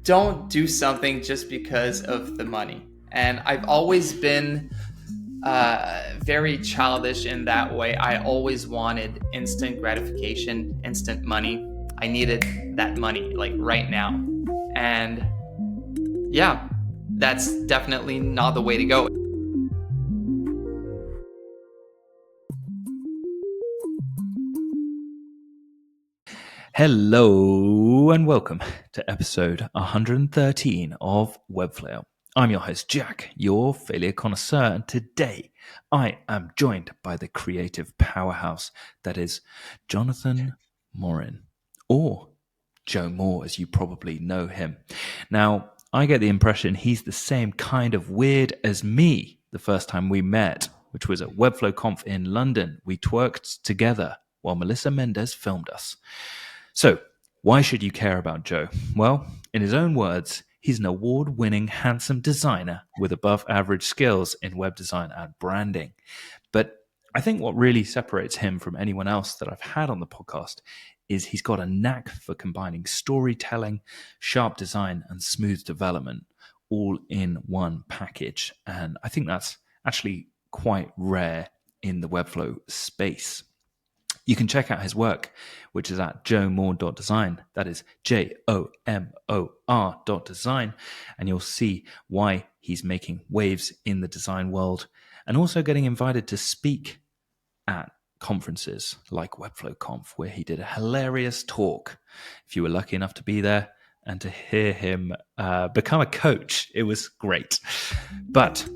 don't do something just because of the money. And I've always been very childish in that way. I always wanted instant gratification, instant money. I needed that money like right now. And yeah, that's definitely not the way to go. Hello and welcome to episode 113 of Webflow. I'm your host, Jack, your failure connoisseur, and today I am joined by the creative powerhouse that is Jonathan Morin, or Jo Morin, as you probably know him. Now, I get the impression he's the same kind of weird as me the first time we met, which was at Webflow Conf in London. We twerked together while Melissa Mendez filmed us. So, why should you care about Jo? Well, in his own words, he's an award-winning, handsome designer with above-average skills in web design and branding. But I think what really separates him from anyone else that I've had on the podcast is he's got a knack for combining storytelling, sharp design, and smooth development all in one package. And I think that's actually quite rare in the Webflow space. You can check out his work, which is at jomor.design. That is jomor.design. And you'll see why he's making waves in the design world and also getting invited to speak at conferences like Webflow Conf, where he did a hilarious talk. If you were lucky enough to be there and to hear him become a coach, it was great. But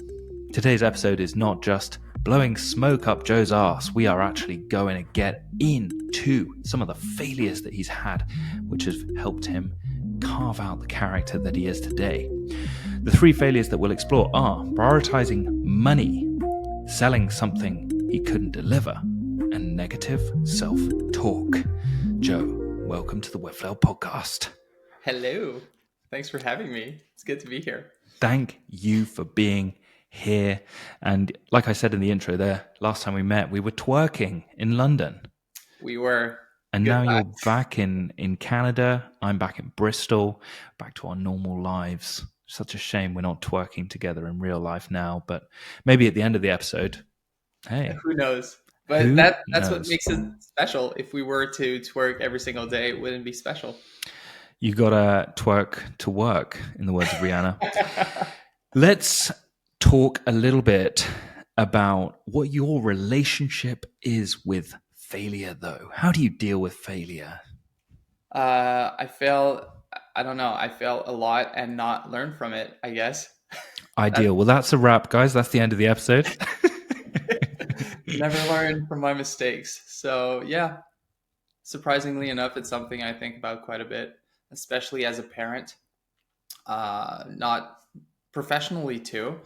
today's episode is not just blowing smoke up Jo's ass. We are actually going to get into some of the failures that he's had, which have helped him carve out the character that he is today. The three failures that we'll explore are prioritizing money, selling something he couldn't deliver, and negative self-talk. Jo, welcome to the Webflow podcast. Hello. Thanks for having me. It's good to be here. Thank you for being here. And like I said in the intro there, last time we met, we were twerking in London. We were. And now you're back in Canada. I'm back in Bristol, back to our normal lives. Such a shame we're not twerking together in real life now, but maybe at the end of the episode, hey. Who knows? But that's what makes it special. If we were to twerk every single day, it wouldn't be special. You gotta twerk to work, in the words of Rihanna. Let's talk a little bit about what your relationship is with failure, though. How do you deal with failure? I fail a lot and not learn from it, I guess. Ideal. Well, that's a wrap, guys. That's the end of the episode. Never learn from my mistakes. So yeah, surprisingly enough, it's something I think about quite a bit, especially as a parent. Not professionally too,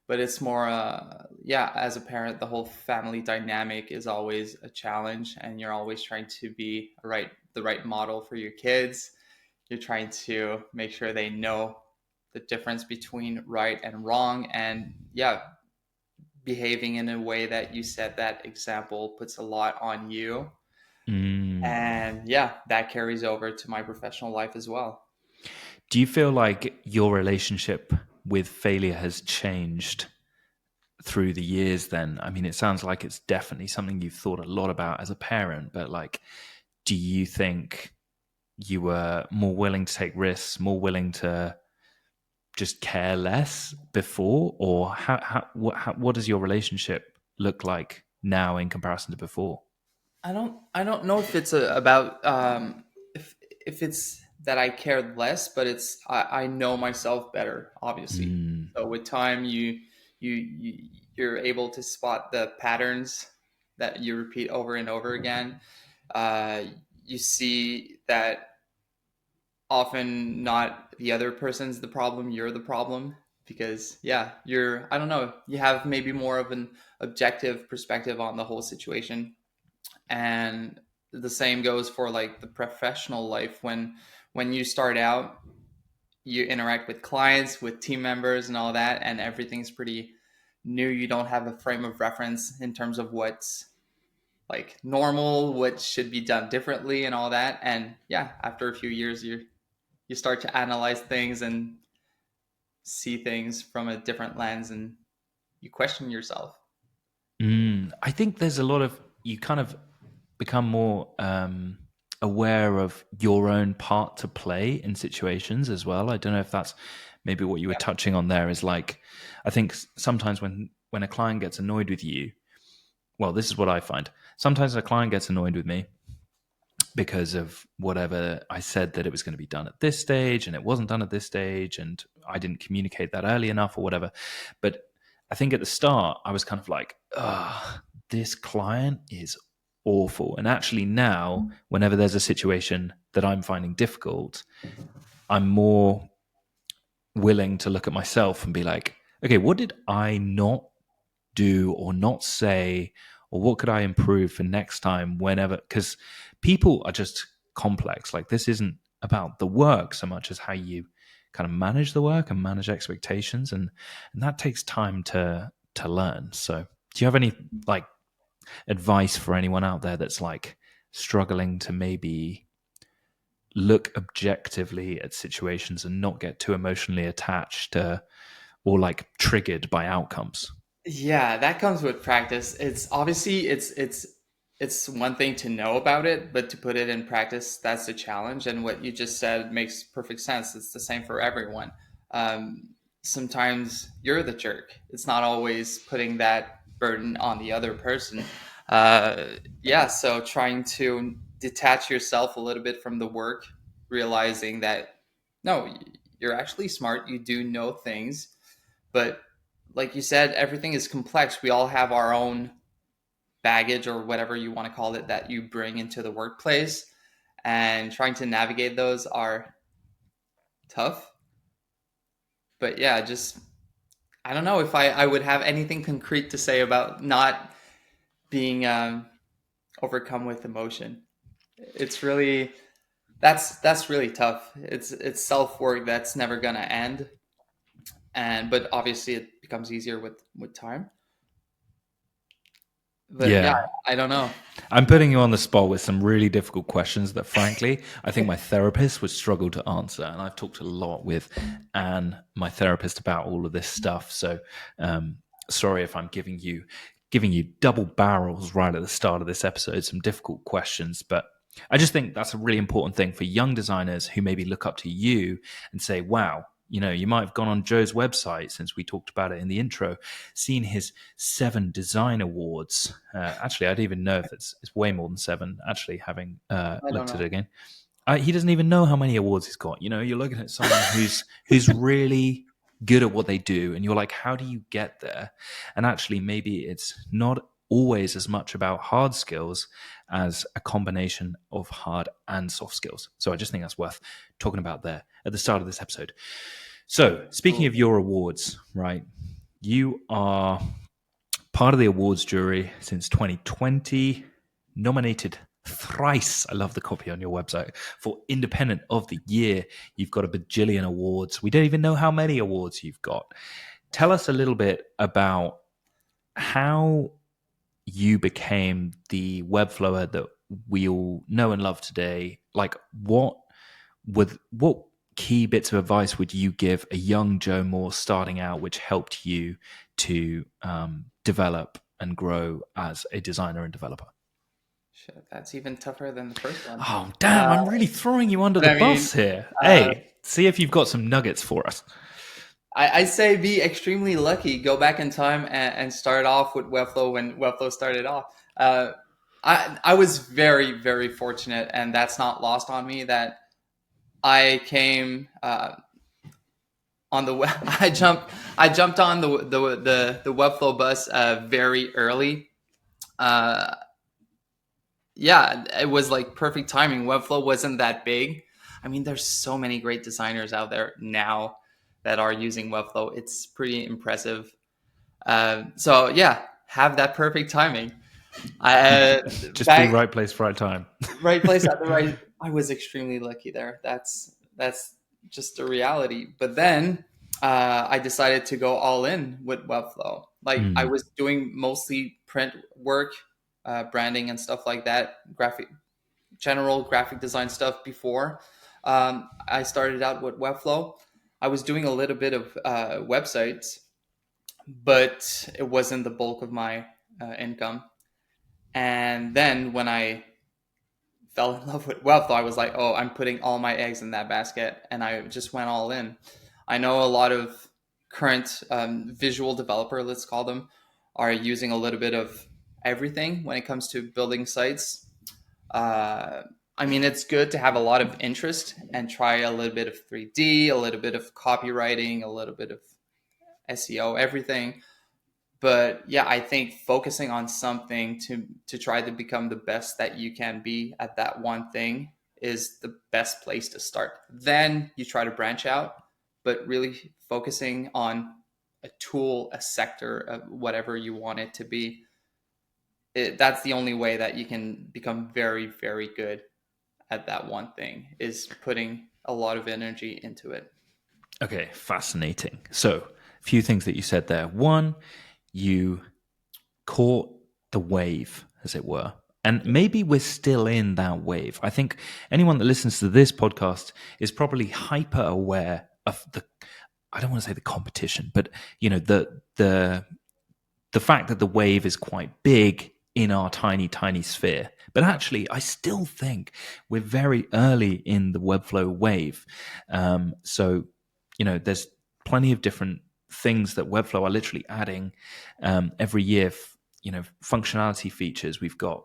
but it's more, as a parent, the whole family dynamic is always a challenge, and you're always trying to be the right model for your kids. You're trying to make sure they know the difference between right and wrong, and behaving in a way that you set that example puts a lot on you. And that carries over to my professional life as well. Do you feel like your relationship with failure has changed through the years then? I mean, it sounds like it's definitely something you've thought a lot about as a parent, but like, do you think you were more willing to take risks, more willing to just care less before? Or what does your relationship look like now in comparison to before? I don't know if it's about if it's that I care less, but it's I know myself better, obviously. So with time, you're able to spot the patterns that you repeat over and over again. You see that often not the other person's the problem, you're the problem, because you have maybe more of an objective perspective on the whole situation. And the same goes for like the professional life. When you start out, you interact with clients, with team members and all that, and everything's pretty new. You don't have a frame of reference in terms of what's like normal, what should be done differently and all that. And after a few years, you start to analyze things and see things from a different lens, and you question yourself. I think there's a lot of, you kind of become more aware of your own part to play in situations as well. I don't know if that's maybe what you were Yeah. touching on there, is like, I think sometimes when a client gets annoyed with you, well, this is what I find. Sometimes a client gets annoyed with me because of whatever I said, that it was going to be done at this stage and it wasn't done at this stage, and I didn't communicate that early enough or whatever. But I think at the start I was kind of like, this client is awful. And actually now, whenever there's a situation that I'm finding difficult, I'm more willing to look at myself and be like, okay, what did I not do or not say, or what could I improve for next time, whenever? Because people are just complex. Like, this isn't about the work so much as how you kind of manage the work and manage expectations, and that takes time to learn. So do you have any like advice for anyone out there that's like struggling to maybe look objectively at situations and not get too emotionally attached or like triggered by outcomes? Yeah, that comes with practice. It's obviously it's one thing to know about it, but to put it in practice, that's the challenge. And what you just said makes perfect sense. It's the same for everyone. Sometimes you're the jerk. It's not always putting that burden on the other person. Yeah, so trying to detach yourself a little bit from the work, realizing that no, you're actually smart. You do know things, but like you said, everything is complex. We all have our own baggage or whatever you want to call it that you bring into the workplace, and trying to navigate those are tough. But yeah, just I don't know if I would have anything concrete to say about not being overcome with emotion. It's really that's really tough. It's self work that's never gonna end, and but obviously it becomes easier with time. But yeah, Yeah. I don't know. I'm putting you on the spot with some really difficult questions that, frankly, I think my therapist would struggle to answer. And I've talked a lot with Anne, my therapist, about all of this stuff. So, um, sorry if I'm giving you double barrels right at the start of this episode, some difficult questions, but I just think that's a really important thing for young designers who maybe look up to you and say, wow, you might have gone on Joe's website, since we talked about it in the intro, seen his 7 design awards. Actually, I don't even know if it's way more than 7, actually, having I don't looked at it know. again. He doesn't even know how many awards he's got. You're looking at someone who's really good at what they do, and you're like, how do you get there? And actually, maybe it's not always as much about hard skills as a combination of hard and soft skills. So I just think that's worth talking about there at the start of this episode. So, speaking of Absolutely. your awards, right? You are part of the awards jury since 2020, nominated thrice. I love the copy on your website for Independent of the Year. You've got a bajillion awards. We don't even know how many awards you've got. Tell us a little bit about how you became the Webflower that we all know and love today. Like, what key bits of advice would you give a young Joe Moore starting out, which helped you to develop and grow as a designer and developer? Shit, that's even tougher than the first one. Oh, damn, I'm really throwing you under But the I mean, bus here. uh, Hey, see if you've got some nuggets for us. I say be extremely lucky. Go back in time and start off with Webflow when Webflow started off. I was very very fortunate, and that's not lost on me that I came on the web. I jumped on the Webflow bus very early. Uh, yeah, it was like perfect timing. Webflow wasn't that big. I mean, there's so many great designers out there now that are using Webflow. It's pretty impressive. So yeah, have that perfect timing. I Just be back right place, right time. right place at the right. I was extremely lucky there. That's just a reality. But then I decided to go all in with Webflow. Like I Mm. was doing mostly print work, branding and stuff like that, general graphic design stuff before. I started out with Webflow. I was doing a little bit of websites, but it wasn't the bulk of my income. And then when I fell in love with Webflow, I was like, oh, I'm putting all my eggs in that basket, and I just went all in. I know a lot of current visual developer, let's call them, are using a little bit of everything when it comes to building sites. Uh, I mean, it's good to have a lot of interest and try a little bit of 3D, a little bit of copywriting, a little bit of SEO, everything. But yeah, I think focusing on something to try to become the best that you can be at that one thing is the best place to start. Then you try to branch out, but really focusing on a tool, a sector, whatever you want it to be. That's the only way that you can become very, very good at that one thing, is putting a lot of energy into it. Okay, fascinating. So, a few things that you said there. One, you caught the wave, as it were. And maybe we're still in that wave. I think anyone that listens to this podcast is probably hyper aware of the, I don't want to say the competition, but you know, the fact that the wave is quite big in our tiny, tiny sphere. But actually, I still think we're very early in the Webflow wave. So, you know, there's plenty of different things that Webflow are literally adding every year. You know, functionality features. We've got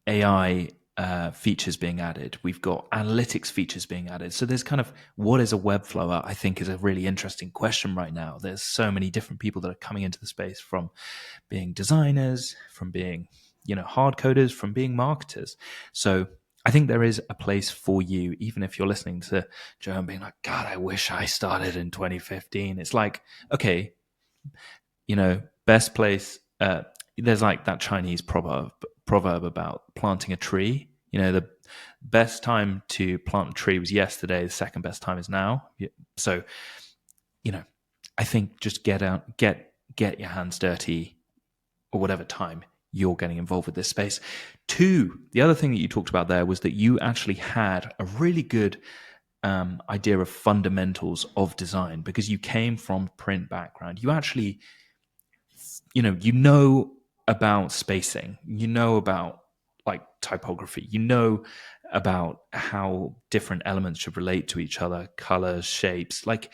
AI features being added. We've got analytics features being added. So there's kind of, what is a Webflower? I think is a really interesting question right now. There's so many different people that are coming into the space, from being designers, from being, you know, hard coders, from being marketers. So I think there is a place for you, even if you're listening to Joe and being like, God, I wish I started in 2015. It's like, okay, you know, best place. There's like that Chinese proverb about planting a tree. You know, the best time to plant a tree was yesterday. The second best time is now. So, you know, I think just get out, get your hands dirty, or whatever time you're getting involved with this space. Two, the other thing that you talked about there was that you actually had a really good idea of fundamentals of design, because you came from print background. You actually, you know about spacing, you know about like typography, you know about how different elements should relate to each other, colors, shapes. Like,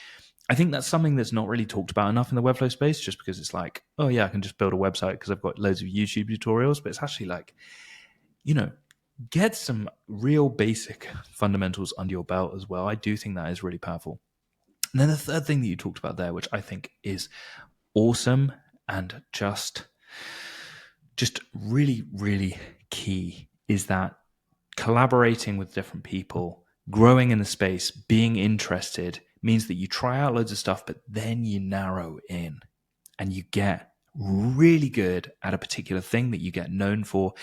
I think that's something that's not really talked about enough in the Webflow space, just because it's like, oh yeah, I can just build a website because I've got loads of YouTube tutorials. But it's actually like, you know, get some real basic fundamentals under your belt as well. I do think that is really powerful. And then the third thing that you talked about there, which I think is awesome and just really, really key, is that collaborating with different people, growing in the space, being interested means that you try out loads of stuff, but then you narrow in and you get really good at a particular thing that you get known for.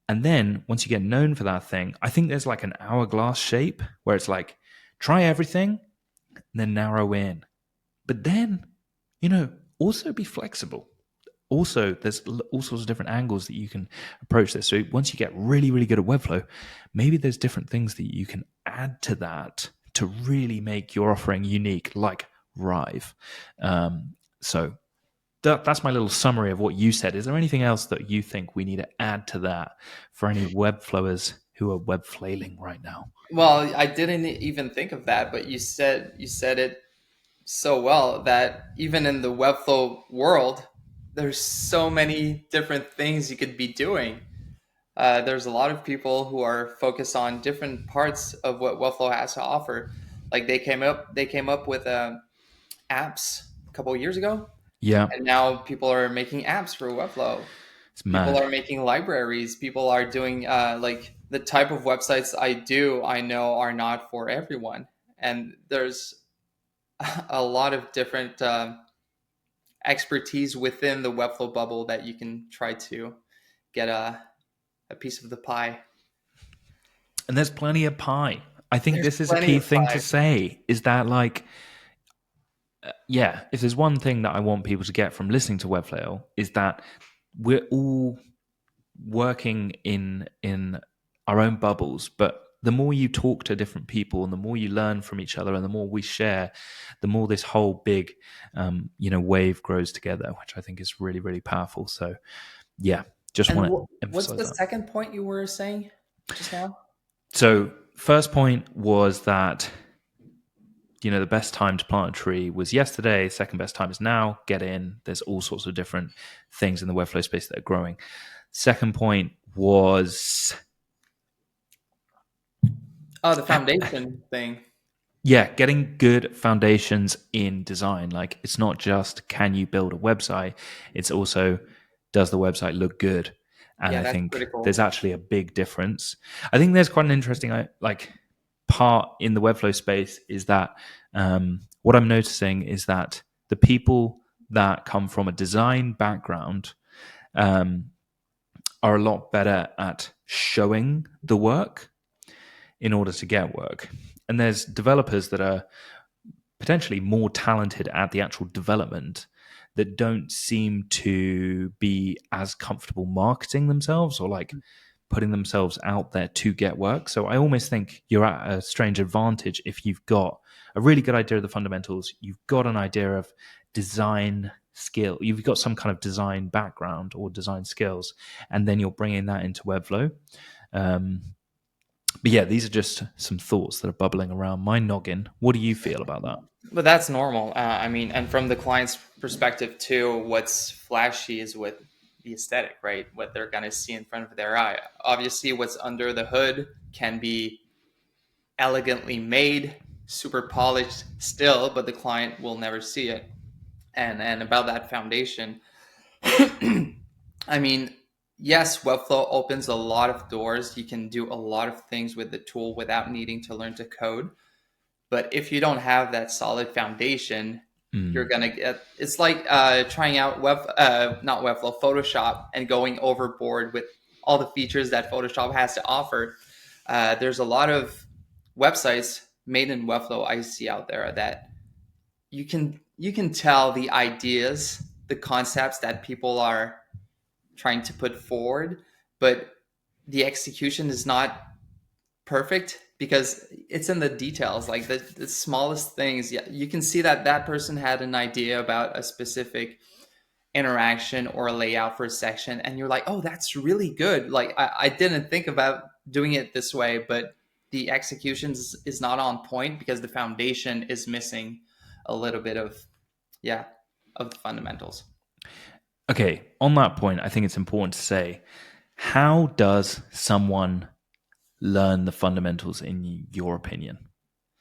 And then once you get known for that thing, I think there's like an hourglass shape where it's like, try everything and then narrow in. But then, you know, also be flexible. Also, there's all sorts of different angles that you can approach this. So once you get really, really good at Webflow, maybe there's different things that you can add to that to really make your offering unique, like Rive. So that's my little summary of what you said. Is there anything else that you think we need to add to that for any Webflowers who are web flailing right now? Well, I didn't even think of that, but you said it so well that even in the Webflow world, there's so many different things you could be doing. There's a lot of people who are focused on different parts of what Webflow has to offer. Like they came up with apps a couple of years ago, Yeah, and now people are making apps for Webflow. it's People mad. are making libraries. People are doing like the type of websites I do. I know are not for everyone, and there's a lot of different expertise within the Webflow bubble that you can try to get a piece of the pie. And there's plenty of pie. I think There's this is a plenty key of thing to pie. say, is that like, yeah, if there's one thing that I want people to get from listening to Webflow, is that we're all working in our own bubbles, but the more you talk to different people and the more you learn from each other and the more we share, the more this whole big, wave grows together, which I think is really, really powerful. So, yeah, just And want to what's emphasize the that. second point you were saying just now? So, first point was that, the best time to plant a tree was yesterday. Second best time is now. Get in. There's all sorts of different things in the Webflow space that are growing. Second point was, Oh, the foundation thing. yeah, getting good foundations in design. Like, it's not just can you build a website, it's also does the website look good? And Yeah, I that's think there's critical. actually a big difference. I think there's quite an interesting part in the Webflow space is that what I'm noticing is that the people that come from a design background um, are a lot better at showing the work in order to get work. And there's developers that are potentially more talented at the actual development that don't seem to be as comfortable marketing themselves or like putting themselves out there to get work. So I almost think you're at a strange advantage if you've got a really good idea of the fundamentals, you've got an idea of design skill, you've got some kind of design background or design skills, and then you're bringing that into Webflow. But yeah, these are just some thoughts that are bubbling around my noggin. What do you feel about that? But that's normal. I mean, and from the client's perspective too, what's flashy is what the aesthetic, right? What they're gonna see in front of their eye. Obviously, what's under the hood can be elegantly made, super polished still, but the client will never see it. And about that foundation, I mean, yes, Webflow opens a lot of doors. You can do a lot of things with the tool without needing to learn to code. But if you don't have that solid foundation, you're gonna get. It's like trying out not Webflow, Photoshop, and going overboard with all the features that Photoshop has to offer. There's a lot of websites made in Webflow I see out there that you can tell the ideas, the concepts that people are trying to put forward, but the execution is not perfect because it's in the details, like the smallest things. Yeah, you can see that that person had an idea about a specific interaction or a layout for a section, and you're like, oh, that's really good. Like I didn't think about doing it this way, but the execution is not on point because the foundation is missing a little bit of, yeah, of the fundamentals. Okay, on that point, I think it's important to say, how does someone learn the fundamentals in your opinion?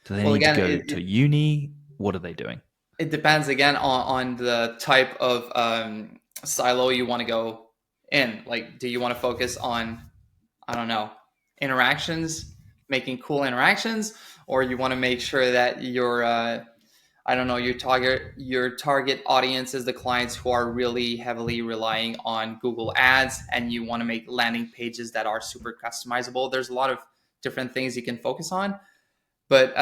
Do they Well, need to again, go to uni? What are they doing? it depends again on the type of silo you want to go in. Like, do you want to focus on, I don't know, interactions, making cool interactions, or you want to make sure that your I don't know, your target audience is the clients who are really heavily relying on Google Ads, and you want to make landing pages that are super customizable. There's a lot of different things you can focus on, but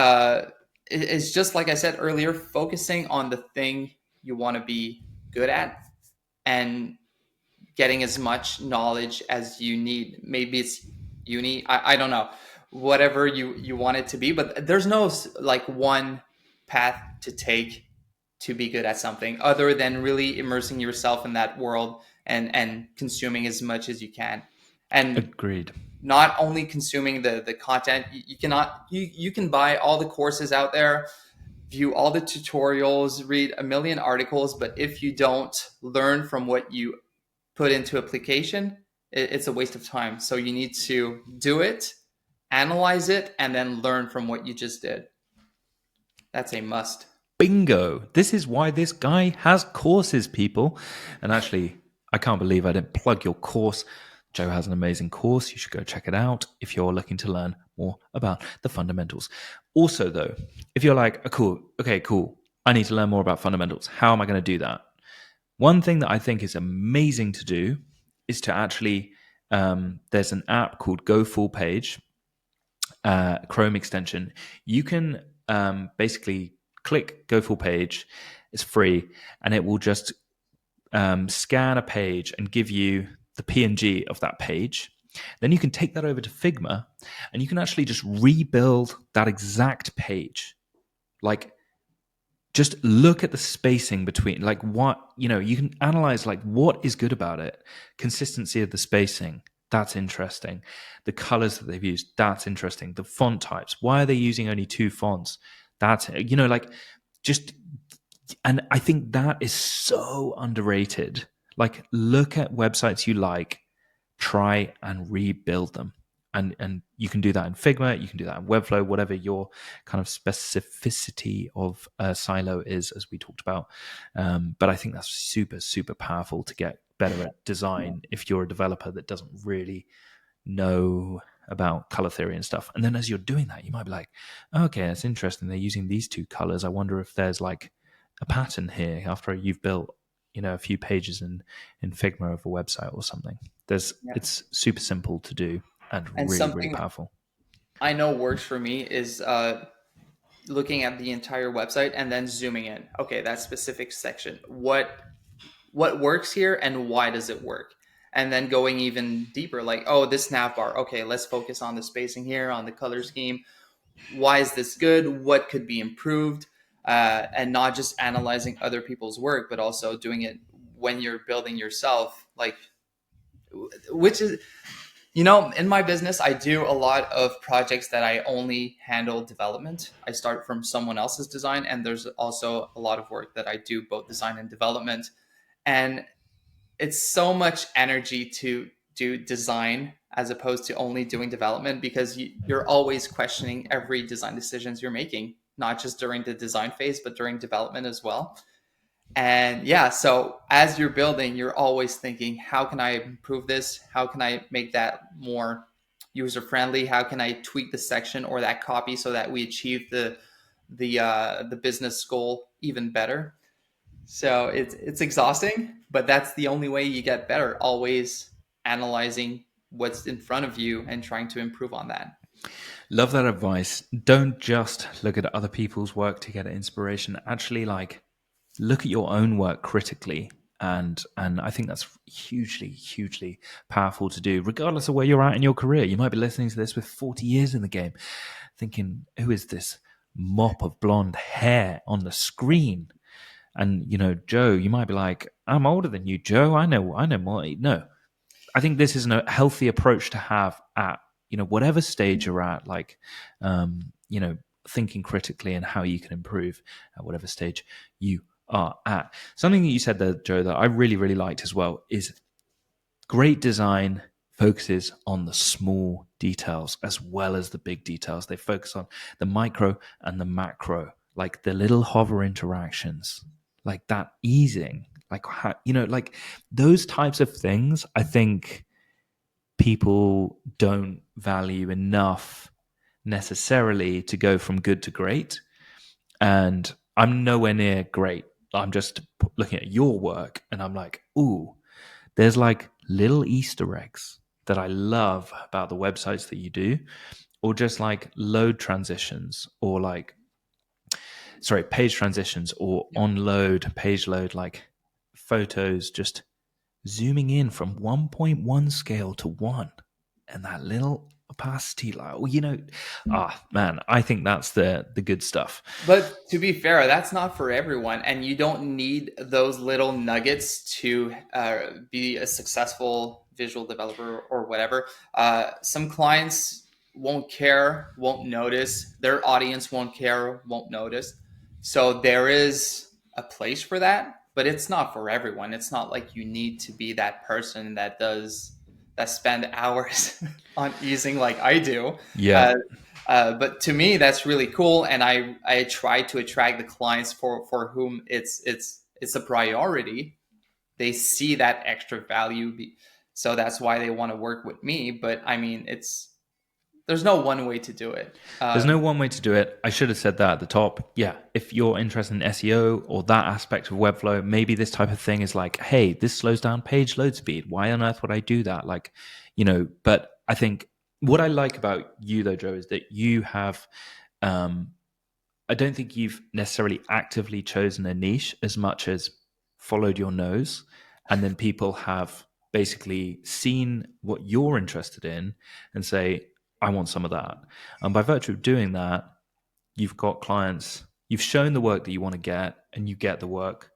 it's just like I said earlier, focusing on the thing you want to be good at and getting as much knowledge as you need. Maybe it's uni, I don't know, whatever you want it to be, but there's no like one path to take to be good at something other than really immersing yourself in that world and consuming as much as you can. And Agreed. not only consuming the content, you cannot you can buy all the courses out there, view all the tutorials, read a million articles, but if you don't learn from what you put into application, it's a waste of time. So you need to do it, analyze it, and then learn from what you just did. That's a must. Bingo. This is why this guy has courses, people. And actually, I can't believe I didn't plug your course. Joe has an amazing course. You should go check it out if you're looking to learn more about the fundamentals. Also, though, if you're like, oh, cool, okay, cool, I need to learn more about fundamentals. How am I going to do that? One thing that I think is amazing to do is to actually, there's an app called Go Full Page, Chrome extension. You can basically click Go Full Page. It's free, and it will just scan a page and give you the PNG of that page. Then you can take that over to Figma and you can actually just rebuild that exact page. Like, just look at the spacing between, like, what, you can analyze, like, what is good about it. Consistency of the spacing, that's interesting. The colors that they've used, that's interesting. The font types, why are they using only 2 fonts? That's, like, just, and I think that is so underrated. Like, look at websites you like, try and rebuild them. And you can do that in Figma, you can do that in Webflow, whatever your kind of specificity of a silo is, as we talked about. But I think that's super, super powerful to get better at design if you're a developer that doesn't really know about color theory and stuff. And then as you're doing that, you might be like, okay, that's interesting. They're using these 2 colors. I wonder if there's like a pattern here after you've built, a few pages in Figma of a website or something. Yeah. It's super simple to do and And really, really something powerful. I know works for me is looking at the entire website and then zooming in. Okay, that specific section. What works here and why does it work? And then going even deeper, like, oh, this nav bar. Okay, let's focus on the spacing here, on the color scheme. Why is this good? What could be improved? And not just analyzing other people's work, but also doing it when you're building yourself. Like, which is, in my business, I do a lot of projects that I only handle development. I start from someone else's design, and there's also a lot of work that I do both design and development. And it's so much energy to do design as opposed to only doing development, because you're always questioning every design decisions you're making, not just during the design phase, but during development as well. And yeah, so as you're building, you're always thinking, how can I improve this? How can I make that more user friendly? How can I tweak the section or that copy so that we achieve the business goal even better? So it's exhausting, but that's the only way you get better. Always analyzing what's in front of you and trying to improve on that. Love that advice. Don't just look at other people's work to get inspiration. Actually, like, look at your own work critically. And I think that's hugely, hugely powerful to do, regardless of where you're at in your career. You might be listening to this with 40 years in the game, thinking, who is this mop of blonde hair on the screen? And, Joe, you might be like, I'm older than you, Joe. I know more. No, I think this is a healthy approach to have at, whatever stage you're at, like, thinking critically and how you can improve at whatever stage you are at. Something that you said there, Joe, that I really, really liked as well is great design focuses on the small details as well as the big details. They focus on the micro and the macro, like the little hover interactions, like that easing, like how, like those types of things. I think people don't value enough necessarily to go from good to great. And I'm nowhere near great. I'm just looking at your work and I'm like, ooh, there's like little Easter eggs that I love about the websites that you do, or just like load transitions, or like, sorry, page transitions, or Yeah. on load, page load, like photos just zooming in from 1.1 scale to 1, and that little opacity, like, man, I think that's the good stuff. But to be fair, that's not for everyone, and you don't need those little nuggets to be a successful visual developer or whatever. Some clients won't care, won't notice. Their audience won't care, won't notice. So there is a place for that, but it's not for everyone. It's not like you need to be that person that spend hours on using like I do. Yeah, Uh, but to me, that's really cool, and I try to attract the clients for whom it's a priority. They see that extra value, so that's why they want to work with me. But I mean, there's no one way to do it. there's no one way to do it. I should have said that at the top. Yeah, if you're interested in SEO or that aspect of Webflow, maybe this type of thing is like, hey, this slows down page load speed. Why on earth would I do that? Like, but I think what I like about you though, Joe, is that you have, I don't think you've necessarily actively chosen a niche as much as followed your nose. And then people have basically seen what you're interested in and say, I want some of that. And by virtue of doing that, you've got clients, you've shown the work that you want to get, and you get the work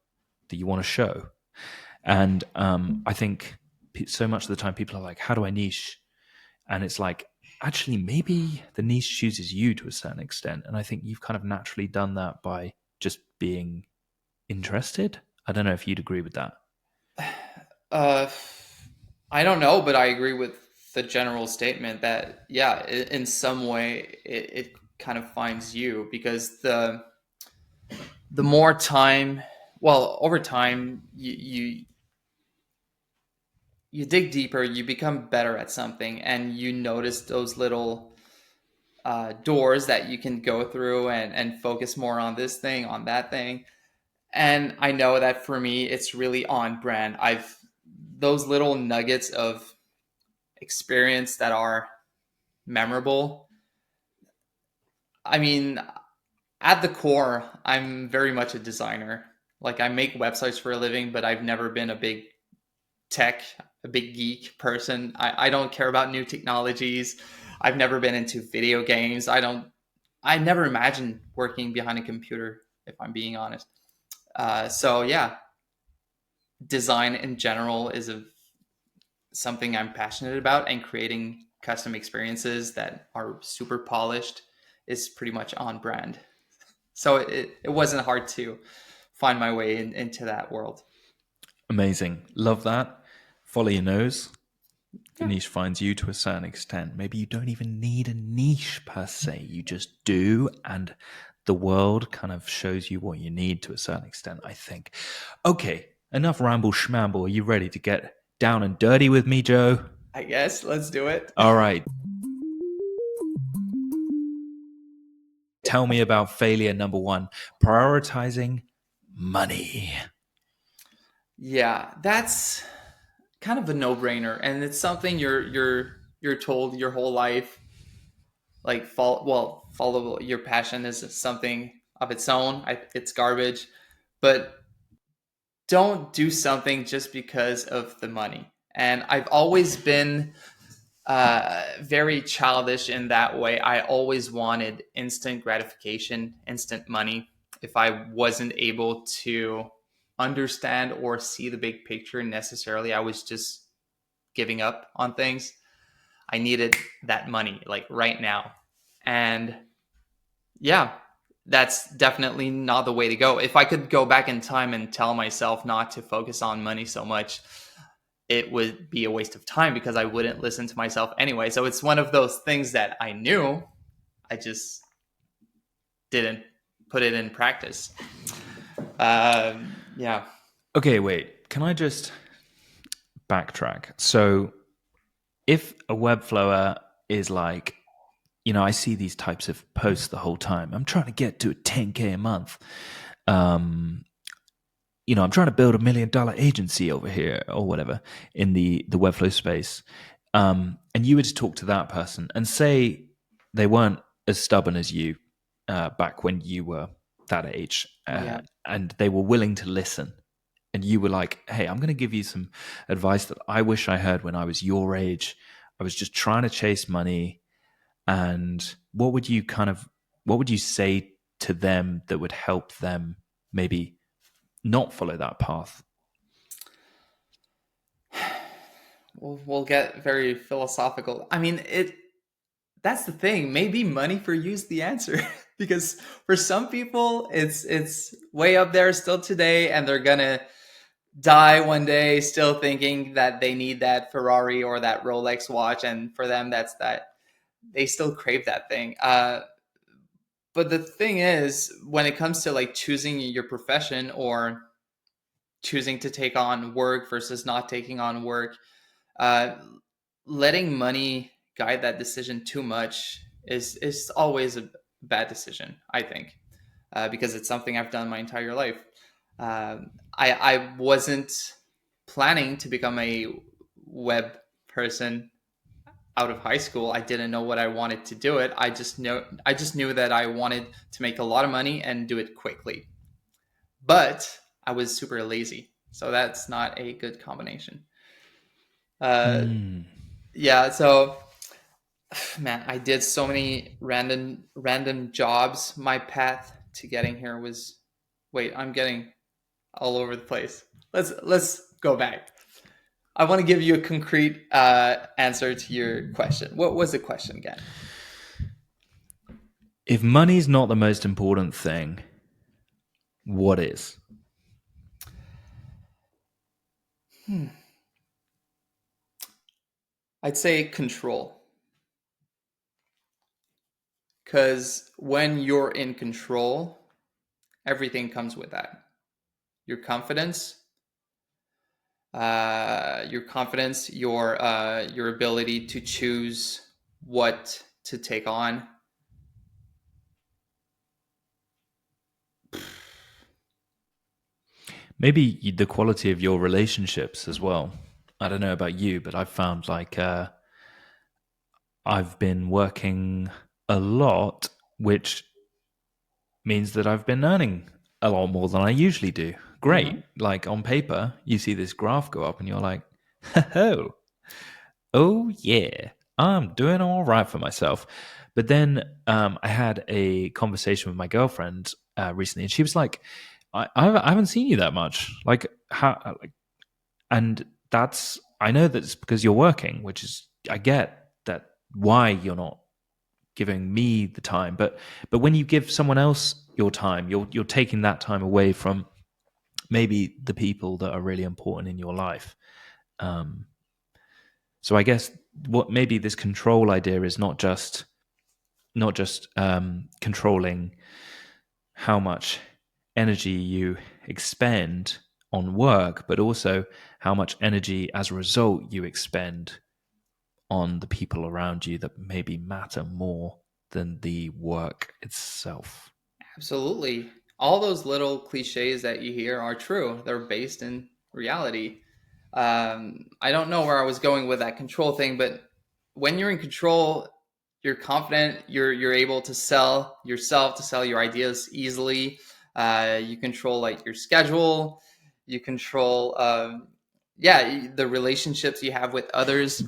that you want to show. And I think so much of the time people are like, how do I niche? And it's like, actually, maybe the niche chooses you to a certain extent. And I think you've kind of naturally done that by just being interested. I don't know if you'd agree with that. Uh, I don't know, but I agree with the general statement that yeah, in some way it kind of finds you because the more time, well, over time you dig deeper, you become better at something, and you notice those little doors that you can go through and focus more on this thing, on that thing. And I know that for me, it's really on brand. I've those little nuggets of experience that are memorable. I mean, at the core, I'm very much a designer. Like I make websites for a living, but I've never been a big tech, a big geek person. I don't care about new technologies. I've never been into video games. I never imagined working behind a computer, if I'm being honest. So yeah, design in general is something I'm passionate about, and creating custom experiences that are super polished is pretty much on brand. So it wasn't hard to find my way into that world. Amazing. Love that. Follow your nose. The Yeah, niche finds you to a certain extent. Maybe you don't even need a niche per se. You just do, and the world kind of shows you what you need to a certain extent, I think. Okay, enough ramble schmamble. Are you ready to get down and dirty with me, Joe? I guess let's do it. All right. Tell me about failure number one, prioritizing money. Yeah, that's kind of a no-brainer, and it's something you're told your whole life. Like follow your passion is something of its own. It's garbage, but don't do something just because of the money. And I've always been very childish in that way. I always wanted instant gratification, instant money. If I wasn't able to understand or see the big picture necessarily, I was just giving up on things. I needed that money like right now. And yeah, that's definitely not the way to go. If I could go back in time and tell myself not to focus on money so much, it would be a waste of time because I wouldn't listen to myself anyway. So it's one of those things that I knew, I just didn't put it in practice. Yeah. Okay, wait. Can I just backtrack? So, if a Webflower is like, I see these types of posts the whole time. I'm trying to get to 10K a month. Um, I'm trying to build $1 million agency over here or whatever in the Webflow space. And you were to talk to that person and say they weren't as stubborn as you back when you were that age, Yeah. and they were willing to listen. And you were like, hey, I'm going to give you some advice that I wish I heard when I was your age. I was just trying to chase money. And what would you say to them that would help them maybe not follow that path? We'll get very philosophical. I mean, that's the thing. Maybe money for you is the answer because for some people it's way up there still today, and they're gonna die one day still thinking that they need that Ferrari or that Rolex watch, and for them that's that they still crave that thing. But the thing is, when it comes to like choosing your profession or choosing to take on work versus not taking on work, uh, letting money guide that decision too much is always a bad decision, I think, because it's something I've done my entire life. I wasn't planning to become a web person out of high school. I didn't know what I wanted to do it. I just knew that I wanted to make a lot of money and do it quickly. But I was super lazy. So that's not a good combination. Uh, Mm. yeah, so man, I did so many random jobs. My path to getting here was, wait, I'm getting all over the place. Let's go back. I want to give you a concrete answer to your question. What was the question again? If money's not the most important thing, what is? Hmm. I'd say control. Because when you're in control, everything comes with that. Your confidence, your ability to choose what to take on. Maybe the quality of your relationships as well. I don't know about you, but I've found like I've been working a lot, which means that I've been earning a lot more than I usually do. Great. Hmm. Like on paper, you see this graph go up and you're like, oh, oh yeah, I'm doing all right for myself. But then I had a conversation with my girlfriend recently, and she was like, I haven't seen you that much. Like, how, like, and that's, I know that it's because you're working, which is, I get that why you're not giving me the time, but when you give someone else your time, you're taking that time away from maybe the people that are really important in your life. Um, so I guess what maybe this control idea is not just controlling how much energy you expend on work, but also how much energy as a result you expend on the people around you that maybe matter more than the work itself. Absolutely. All those little cliches that you hear are true. They're based in reality. I don't know where I was going with that control thing, but when you're in control, you're confident. You're able to sell yourself, to sell your ideas easily. You control like your schedule. You control, yeah, the relationships you have with others.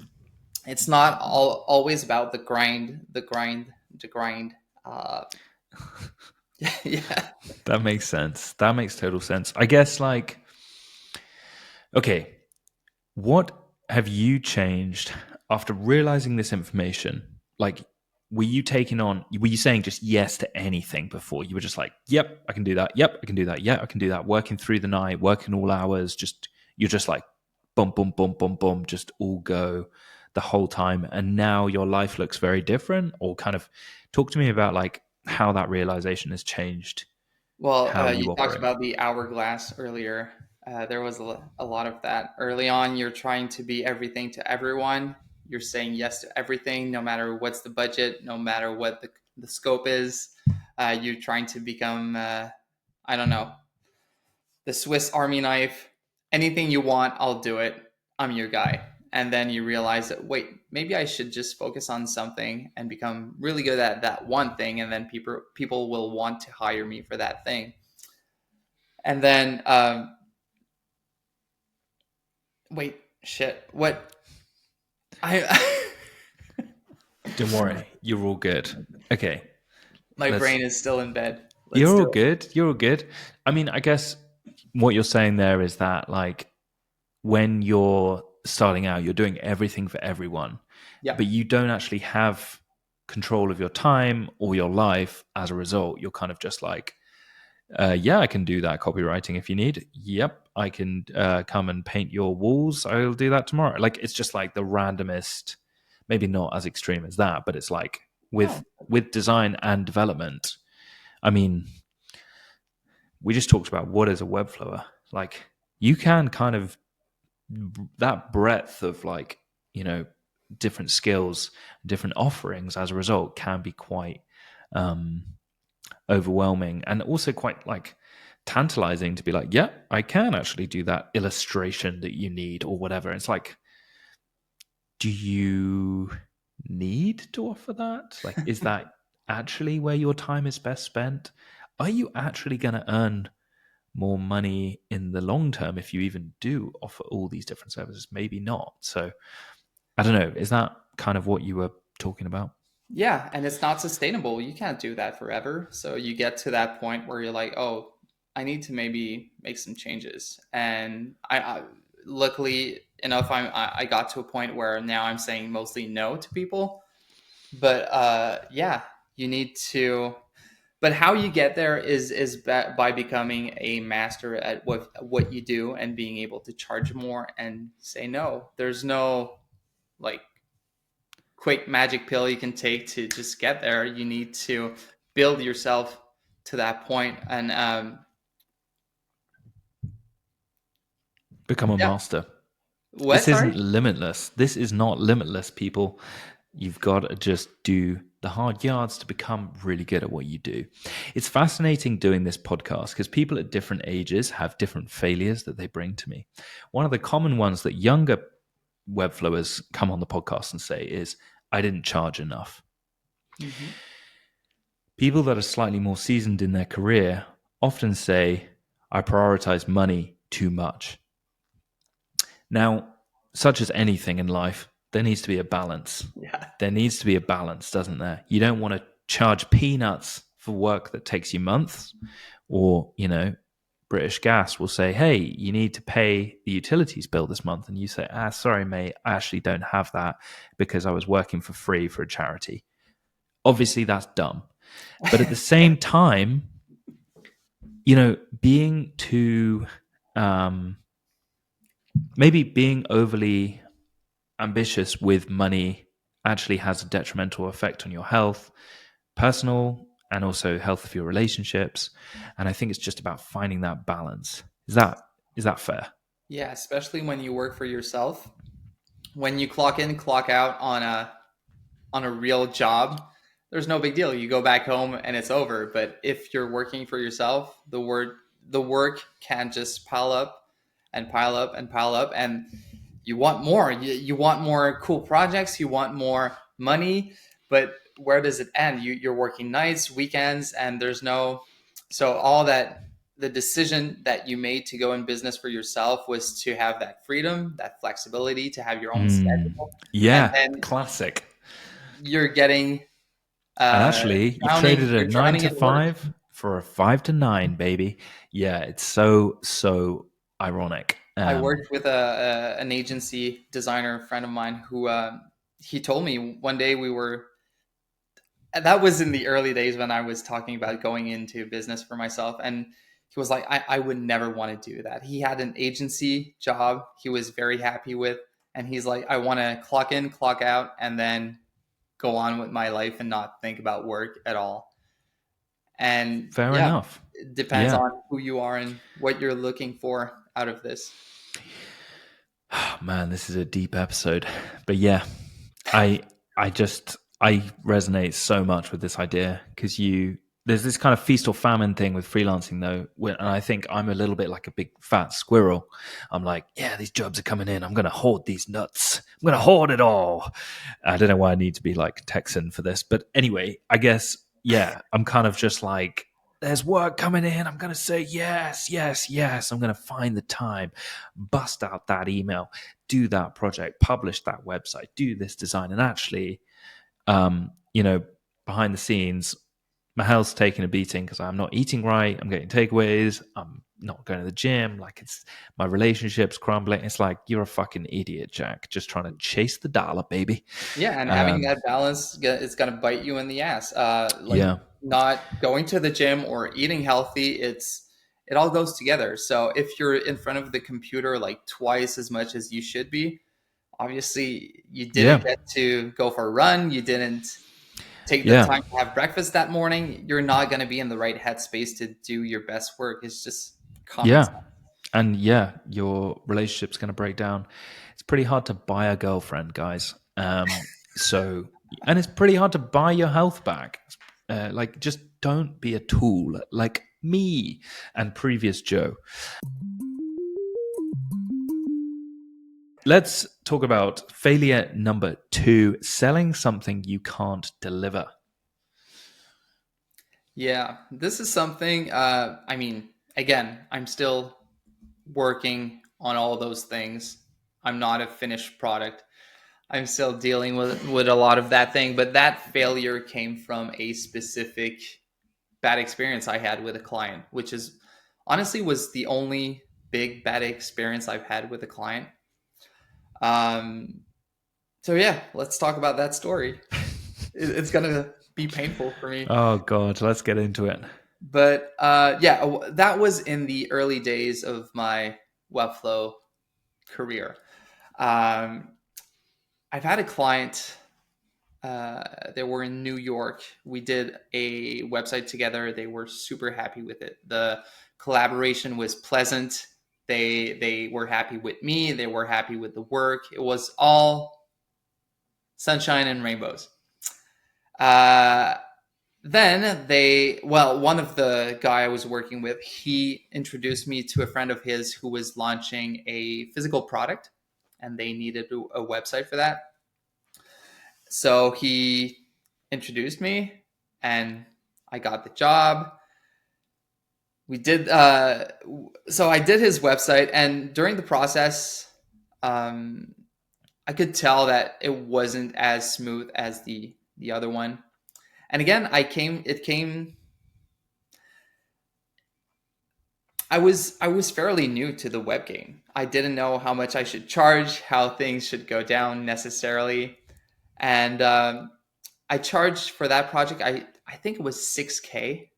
It's not always about the grind. Uh, yeah. That makes sense. That makes total sense. I guess, like, okay, what have you changed after realizing this information? Like, were you saying just yes to anything before? You were just like, yep, I can do that. Yep, I can do that. Yeah, I can do that. Working through the night, working all hours, you're just like, boom, boom, boom, boom, boom, just all go the whole time. And now your life looks very different, or kind of talk to me about like how that realization has changed Well, how you you talked operate. about the hourglass earlier. There was a lot of that. Early on, you're trying to be everything to everyone. You're saying yes to everything, no matter what's the budget, no matter what the scope is. You're trying to become, I don't know, the Swiss Army knife. Anything you want, I'll do it. I'm your guy. And then you realize that, wait, maybe I should just focus on something and become really good at that one thing. And then people will want to hire me for that thing. And then, wait, shit, what? I, Don't worry, you're all good. Okay, my let's. brain is still in bed. Let's You're do all it. good. You're all good. I mean, I guess what you're saying there is that, like, when you're starting out, you're doing everything for everyone, Yeah. but you don't actually have control of your time or your life as a result. You're kind of just like, yeah, I can do that copywriting if you need. Yep, I can come and paint your walls. I'll do that tomorrow. Like, it's just like the randomest, maybe not as extreme as that, but it's like No. with design and development. I mean, we just talked about what is a webflower. Like, you can kind of that breadth of, like, you know, different skills, different offerings as a result can be quite um overwhelming, and also quite like tantalizing to be like, yeah, I can actually do that illustration that you need or whatever. It's like, do you need to offer that? Like, is that actually where your time is best spent? Are you actually going to earn more money in the long term if you even do offer all these different services? Maybe not. So I don't know. Is that kind of what you were talking about? Yeah, and it's not sustainable. You can't do that forever. So you get to that point where you're like, oh, I need to maybe make some changes. And I luckily enough, I got to a point where now I'm saying mostly no to people. But yeah, you need to. But how you get there is by becoming a master at what you do and being able to charge more and say no. There's no like quick magic pill you can take to just get there. You need to build yourself to that point, and Become a yeah. master. What? This Sorry. isn't limitless. This is not limitless, people. You've got to just do the hard yards to become really good at what you do. It's fascinating doing this podcast because people at different ages have different failures that they bring to me. One of the common ones that younger Webflowers come on the podcast and say is, I didn't charge enough. Mm-hmm. People that are slightly more seasoned in their career often say, I prioritize money too much. Now, such as anything in life, there needs to be a balance. Yeah. There needs to be a balance, doesn't there? You don't want to charge peanuts for work that takes you months, or, British Gas will say, hey, you need to pay the utilities bill this month. And you say, sorry, mate, I actually don't have that because I was working for free for a charity. Obviously, that's dumb. But at the same time, being too, maybe being overly ambitious with money actually has a detrimental effect on your health, personal and also health of your relationships. And I think it's just about finding that balance. Is that fair? Yeah, especially when you work for yourself. When you clock in, clock out on a real job, there's no big deal. You go back home and it's over. But if you're working for yourself, the work can just pile up and pile up and pile up, and you want more. You want more cool projects. You want more money. But where does it end? You're working nights, weekends, and there's no. So all that the decision that you made to go in business for yourself was to have that freedom, that flexibility, to have your own schedule, and Yeah, then classic. you're getting And actually, you've drowning. traded a You're nine drowning to in work. five for a 5 to 9, baby. Yeah, it's so ironic. I worked with an agency designer friend of mine who he told me one day we were. That was in the early days when I was talking about going into business for myself, and he was like, I would never want to do that. He had an agency job he was very happy with, and he's like, I want to clock in, clock out, and then go on with my life and not think about work at all. And Fair yeah, enough. it depends Yeah. on who you are and what you're looking for out of this. Oh, man, this is a deep episode. But yeah, I I resonate so much with this idea because there's this kind of feast or famine thing with freelancing though, and I think I'm a little bit like a big fat squirrel. I'm like, yeah, these jobs are coming in. I'm gonna hoard these nuts. I'm gonna hoard it all. I don't know why I need to be like Texan for this, but anyway, I guess yeah, I'm kind of just like, there's work coming in. I'm gonna say yes, yes, yes. I'm gonna find the time, bust out that email, do that project, publish that website, do this design, and actually um, you know, behind the scenes, my health's taking a beating because I'm not eating right. I'm getting takeaways. I'm not going to the gym. Like it's my relationship's crumbling. It's like you're a fucking idiot, Jack. Just trying to chase the dollar, baby. Yeah, and having Um, that balance is going to bite you in the ass. Like yeah, not going to the gym or eating healthy, it all goes together. So if you're in front of the computer like twice as much as you should be, obviously you didn't yeah, get to go for a run, you didn't take the yeah, time to have breakfast that morning, you're not going to be in the right headspace to do your best work. It's just common yeah. sense. And yeah, your relationship's going to break down. It's pretty hard to buy a girlfriend, guys. So, and it's pretty hard to buy your health back. Like, just don't be a tool like me and previous Joe. Let's talk about failure number 2, selling something you can't deliver. Yeah, this is something. I mean, again, I'm still working on all those things. I'm not a finished product. I'm still dealing with a lot of that thing, but that failure came from a specific bad experience I had with a client, which is honestly was the only big bad experience I've had with a client. Um, so yeah, let's talk about that story. It's gonna be painful for me, Oh God, let's get into it. but yeah, that was in the early days of my Webflow career. Um, I've had a client. They were in New York. We did a website together. They were super happy with it. The collaboration was pleasant. They were happy with me. They were happy with the work. It was all sunshine and rainbows. Uh, then one of the guy I was working with, he introduced me to a friend of his who was launching a physical product, and they needed a website for that. So he introduced me, and I got the job. We did so I did his website, and during the process, um, I could tell that it wasn't as smooth as the other one. And again, it came I was fairly new to the web game. I didn't know how much I should charge, how things should go down necessarily, and I charged for that project. I think it was 6K,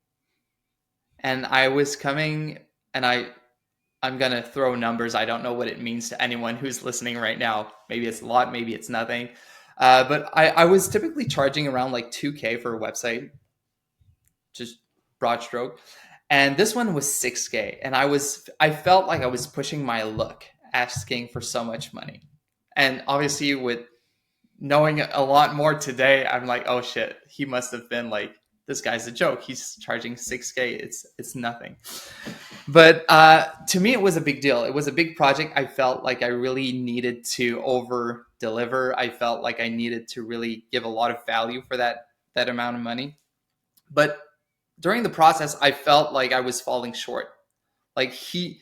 and I was coming, and I'm gonna throw numbers. I don't know what it means to anyone who's listening right now. Maybe it's a lot, maybe it's nothing. But I was typically charging around like 2K for a website, just broad stroke. And this one was 6K. And I felt like I was pushing my luck asking for so much money. And obviously with knowing a lot more today, I'm like, oh shit, he must have been like, this guy's a joke. He's charging 6K. It's nothing. But to me, it was a big deal. It was a big project. I felt like I really needed to over deliver. I felt like I needed to really give a lot of value for that amount of money. But during the process, I felt like I was falling short. Like he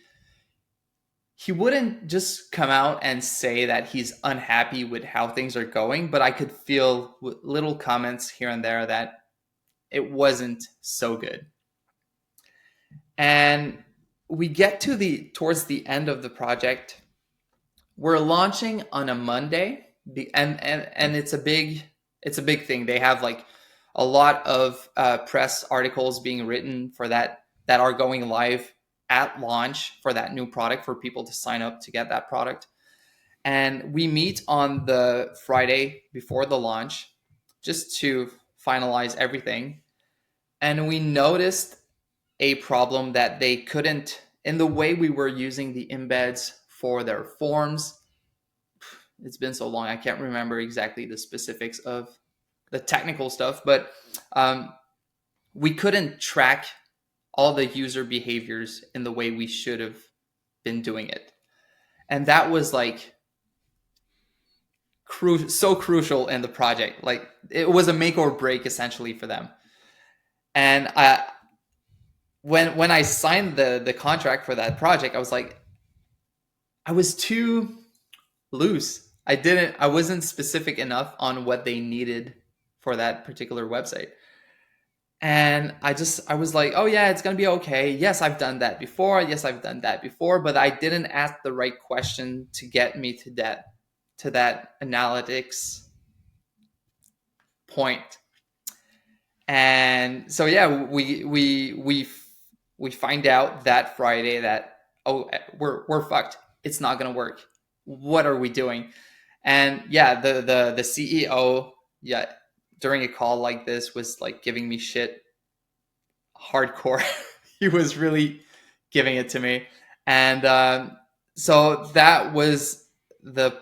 wouldn't just come out and say that he's unhappy with how things are going, but I could feel little comments here and there that it wasn't so good. And we get to the towards the end of the project. We're launching on a Monday, and it's a big thing. They have like a lot of press articles being written for that are going live at launch for that new product for people to sign up to get that product. And we meet on the Friday before the launch just to finalize everything. And we noticed a problem that they couldn't, in the way we were using the embeds for their forms. It's been so long, I can't remember exactly the specifics of the technical stuff, but we couldn't track all the user behaviors in the way we should have been doing it. And that was like so crucial in the project. Like it was a make or break essentially for them. And when I signed the contract for that project, I was like, I was too loose. I wasn't specific enough on what they needed for that particular website. And I was like, oh yeah, it's going to be okay. Yes, I've done that before. Yes, I've done that before, but I didn't ask the right question to get me to that analytics point. And so yeah, we find out that Friday that, oh, we're fucked. It's not going to work. What are we doing? And yeah, the CEO, yeah, during a call like this was like giving me shit hardcore. He was really giving it to me. And so that was the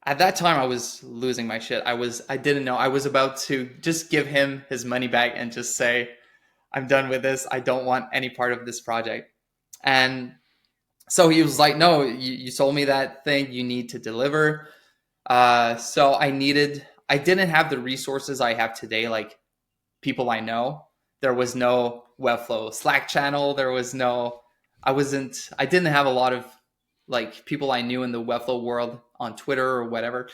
at that time I was losing my shit. I didn't know. I was about to just give him his money back and just say, I'm done with this. I don't want any part of this project. And so he was like, no, you told me that thing you need to deliver. So I didn't have the resources I have today, like people I know. There was no Webflow Slack channel. There was no, I didn't have a lot of like people I knew in the Webflow world on Twitter or whatever.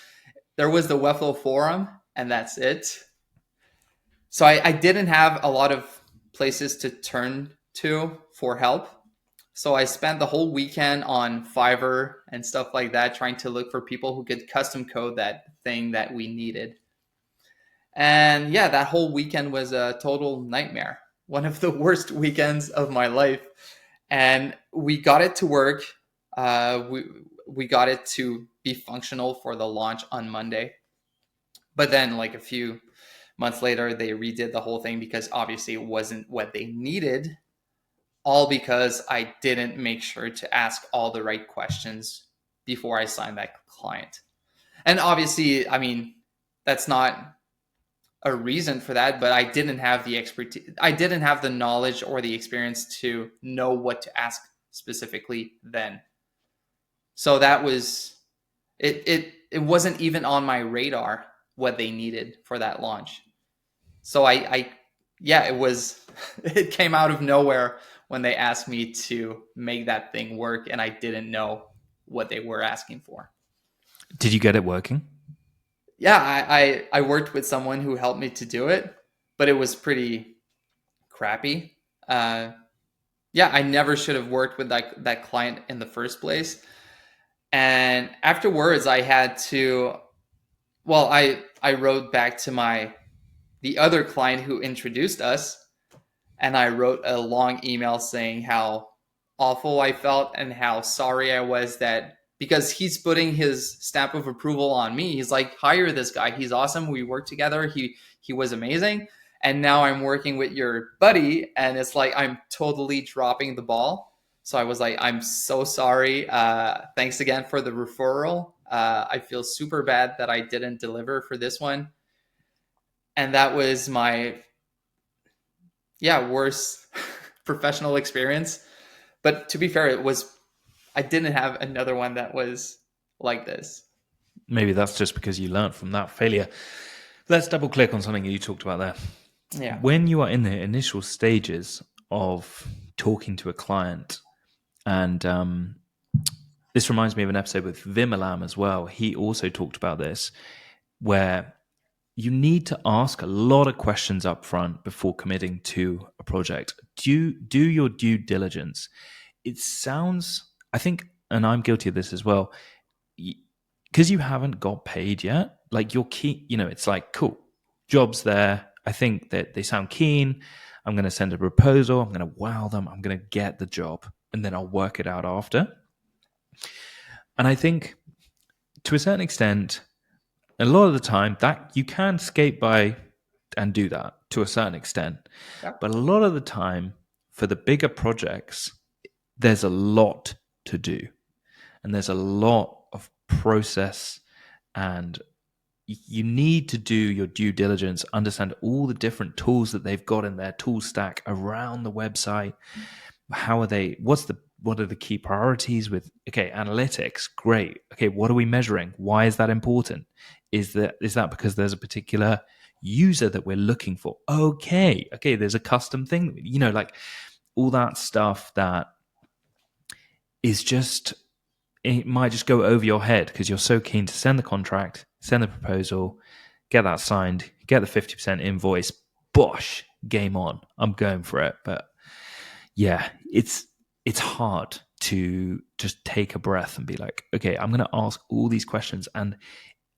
There was the Webflow forum, and that's it. So I didn't have a lot of places to turn to for help. So I spent the whole weekend on Fiverr and stuff like that, trying to look for people who could custom code that thing that we needed. And yeah, that whole weekend was a total nightmare. One of the worst weekends of my life. And we got it to work. We got it to be functional for the launch on Monday. But then, like a few months later, they redid the whole thing because obviously it wasn't what they needed. All because I didn't make sure to ask all the right questions before I signed that client. And obviously, I mean, that's not a reason for that, but I didn't have the expertise. I didn't have the knowledge or the experience to know what to ask specifically then. So that was it wasn't even on my radar what they needed for that launch. So I yeah, it was it came out of nowhere when they asked me to make that thing work, and I didn't know what they were asking for. Did you get it working? Yeah, I worked with someone who helped me to do it, but it was pretty crappy. Uh, yeah, I never should have worked with that client in the first place. And afterwards, I had to. Well, I wrote back to the other client who introduced us, and I wrote a long email saying how awful I felt and how sorry I was that because he's putting his stamp of approval on me. He's like, hire this guy. He's awesome. We worked together. He was amazing. And now I'm working with your buddy, and it's like I'm totally dropping the ball. So I was like, I'm so sorry. Thanks again for the referral. I feel super bad that I didn't deliver for this one. And that was my worst professional experience. But to be fair, I didn't have another one that was like this. Maybe that's just because you learned from that failure. Let's double click on something you talked about there. Yeah. When you are in the initial stages of talking to a client, and this reminds me of an episode with Vim Alam as well. He also talked about this, where you need to ask a lot of questions up front before committing to a project. Do your due diligence. It sounds, I think, and I'm guilty of this as well, because you haven't got paid yet, like you're keen, it's like, cool, job's there. I think that they sound keen. I'm going to send a proposal. I'm going to wow them. I'm going to get the job, and then I'll work it out after. And I think to a certain extent, a lot of the time that you can skate by and do that to a certain extent. Yeah. But a lot of the time for the bigger projects, there's a lot to do. And there's a lot of process, and you need to do your due diligence, understand all the different tools that they've got in their tool stack around the website. How are they? What are the key priorities with, okay, analytics? Great. Okay, what are we measuring? Why is that important? Is that because there's a particular user that we're looking for? Okay, there's a custom thing, like all that stuff that is just, it might just go over your head because you're so keen to send the contract, send the proposal, get that signed, get the 50% invoice, bosh, game on. I'm going for it. But yeah, it's hard to just take a breath and be like, okay, I'm going to ask all these questions. And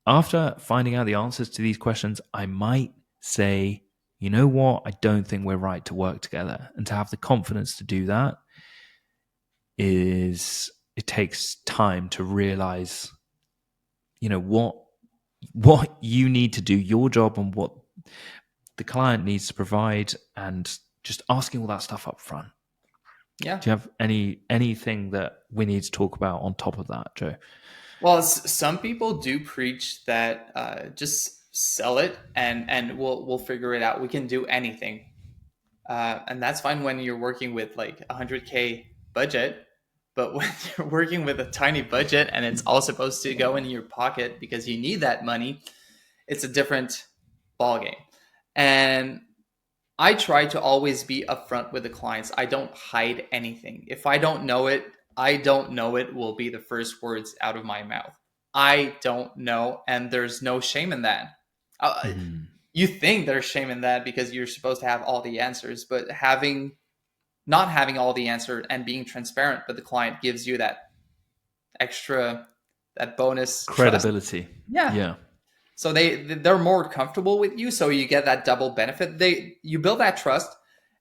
after finding out the answers to these questions, I might say, you know what? I don't think we're right to work together. And to have the confidence to do that it takes time to realize, what you need to do your job and what the client needs to provide, and just asking all that stuff up front. Yeah. Do you have anything that we need to talk about on top of that, Joe? Well, some people do preach that just sell it and we'll figure it out. We can do anything, and that's fine when you're working with like 100K budget. But when you're working with a tiny budget and it's all supposed to go in your pocket because you need that money, it's a different ballgame. And I try to always be upfront with the clients. I don't hide anything. If I don't know it, I don't know it will be the first words out of my mouth. I don't know, and there's no shame in that. Mm. You think there's shame in that because you're supposed to have all the answers, but not having all the answer and being transparent with the client gives you that extra, that bonus trust. Credibility. Yeah. Yeah. So they're more comfortable with you, so you get that double benefit. You build that trust,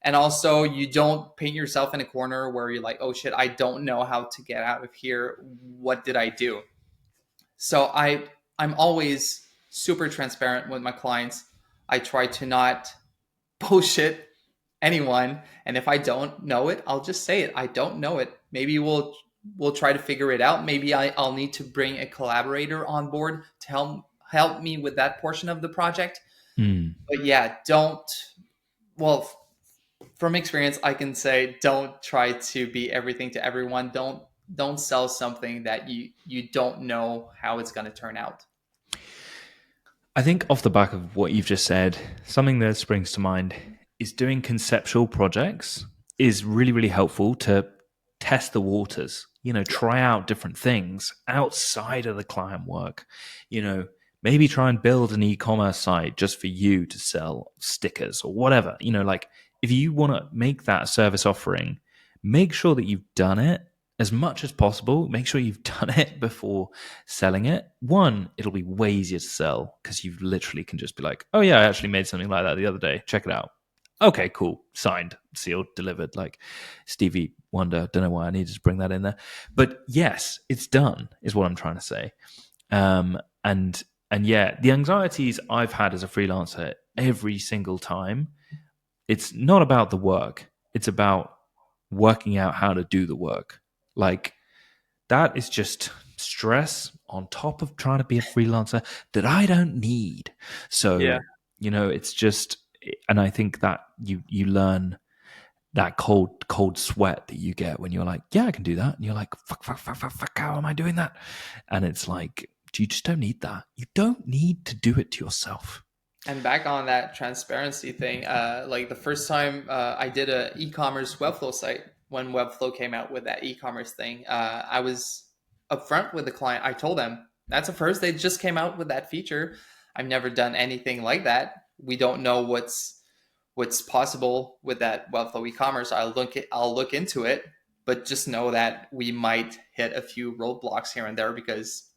and also you don't paint yourself in a corner where you're like, oh shit, I don't know how to get out of here. What did I do? So I'm always super transparent with my clients. I try to not bullshit anyone, and if I don't know it, I'll just say it. I don't know it. Maybe we'll try to figure it out. Maybe I'll need to bring a collaborator on board to help me with that portion of the project. Mm. But yeah, don't. Well, from experience, I can say don't try to be everything to everyone. Don't sell something that you don't know how it's going to turn out. I think off the back of what you've just said, something that springs to mind is doing conceptual projects is really, really helpful to test the waters, try out different things outside of the client work, maybe try and build an e-commerce site just for you to sell stickers or whatever, like if you want to make that a service offering, make sure that you've done it as much as possible. Make sure you've done it before selling it. One, it'll be way easier to sell because you literally can just be like, oh yeah, I actually made something like that the other day. Check it out. Okay, cool. Signed, sealed, delivered. Like Stevie Wonder. Don't know why I needed to bring that in there. But yes, it's done, is what I'm trying to say. And yeah, the anxieties I've had as a freelancer every single time, it's not about the work. It's about working out how to do the work. Like that is just stress on top of trying to be a freelancer that I don't need. Yeah. So, it's just, and I think that you learn that cold sweat that you get when you're like, yeah, I can do that. And you're like, fuck, how am I doing that? And it's like, you just don't need that. You don't need to do it to yourself. And back on that transparency thing, like the first time I did a e-commerce Webflow site when Webflow came out with that e-commerce thing, I was upfront with the client. I told them that's a first. They just came out with that feature. I've never done anything like that. We don't know what's possible with that Webflow e-commerce. I'll look into it, but just know that we might hit a few roadblocks here and there because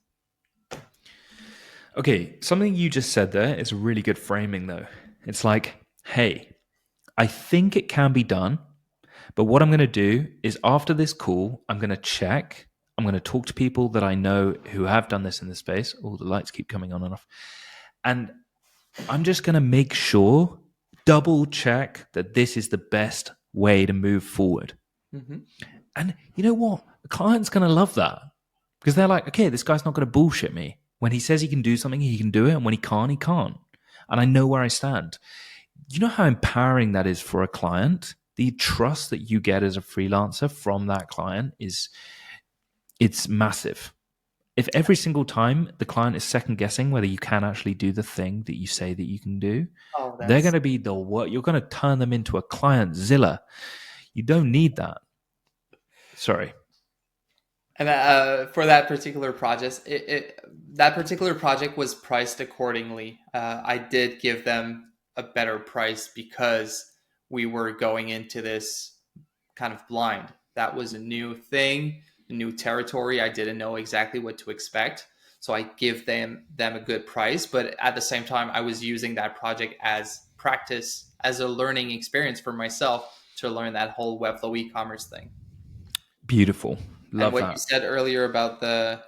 Okay, something you just said there is a really good framing, though. It's like, hey, I think it can be done, but what I'm going to do is after this call, I'm going to check. I'm going to talk to people that I know who have done this in this space. Oh, the lights keep coming on and off. And I'm just going to make sure, double check that this is the best way to move forward. Mhm. And you know what? The client's going to love that because they're like, okay, this guy's not going to bullshit me. When he says he can do something, he can do it. And when he can't, he can't. And I know where I stand. You know how empowering that is for a client? The trust that you get as a freelancer from that client it's massive. If every single time the client is second guessing whether you can actually do the thing that you say that you can do, Oh, they're going that's to be the what you're going to turn them into a client zilla. You don't need that. Sorry. And for that particular project, that particular project was priced accordingly. I did give them a better price because we were going into this kind of blind. That was a new thing, a new territory. I didn't know exactly what to expect, so I give them a good price. But at the same time, I was using that project as practice, as a learning experience for myself to learn that whole Webflow e-commerce thing. Beautiful. And Love what you that. said earlier about the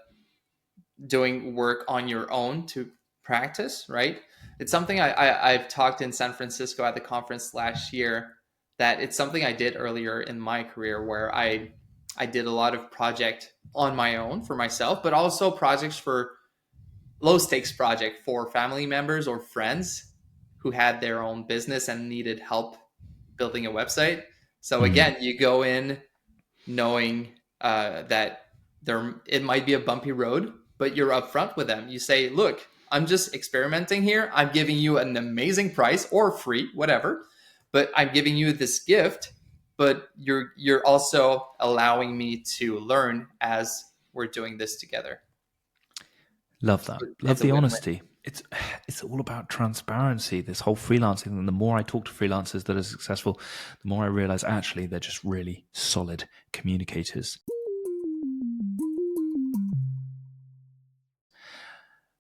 doing work on your own to practice, right? It's something I've talked in San Francisco at the conference last year, that it's something I did earlier in my career where I did a lot of project on my own for myself, but also projects for low stakes project for family members or friends who had their own business and needed help building a website. So Mm. again, you go in knowing that it might be a bumpy road, but you're upfront with them. You say, "Look, I'm just experimenting here. I'm giving you an amazing price or free, whatever, but I'm giving you this gift, but you're also allowing me to learn as we're doing this together. Love that. Love It's a the win-win. honesty. It's all about transparency. This whole freelancing, and the more I talk to freelancers that are successful, the more I realize actually they're just really solid communicators.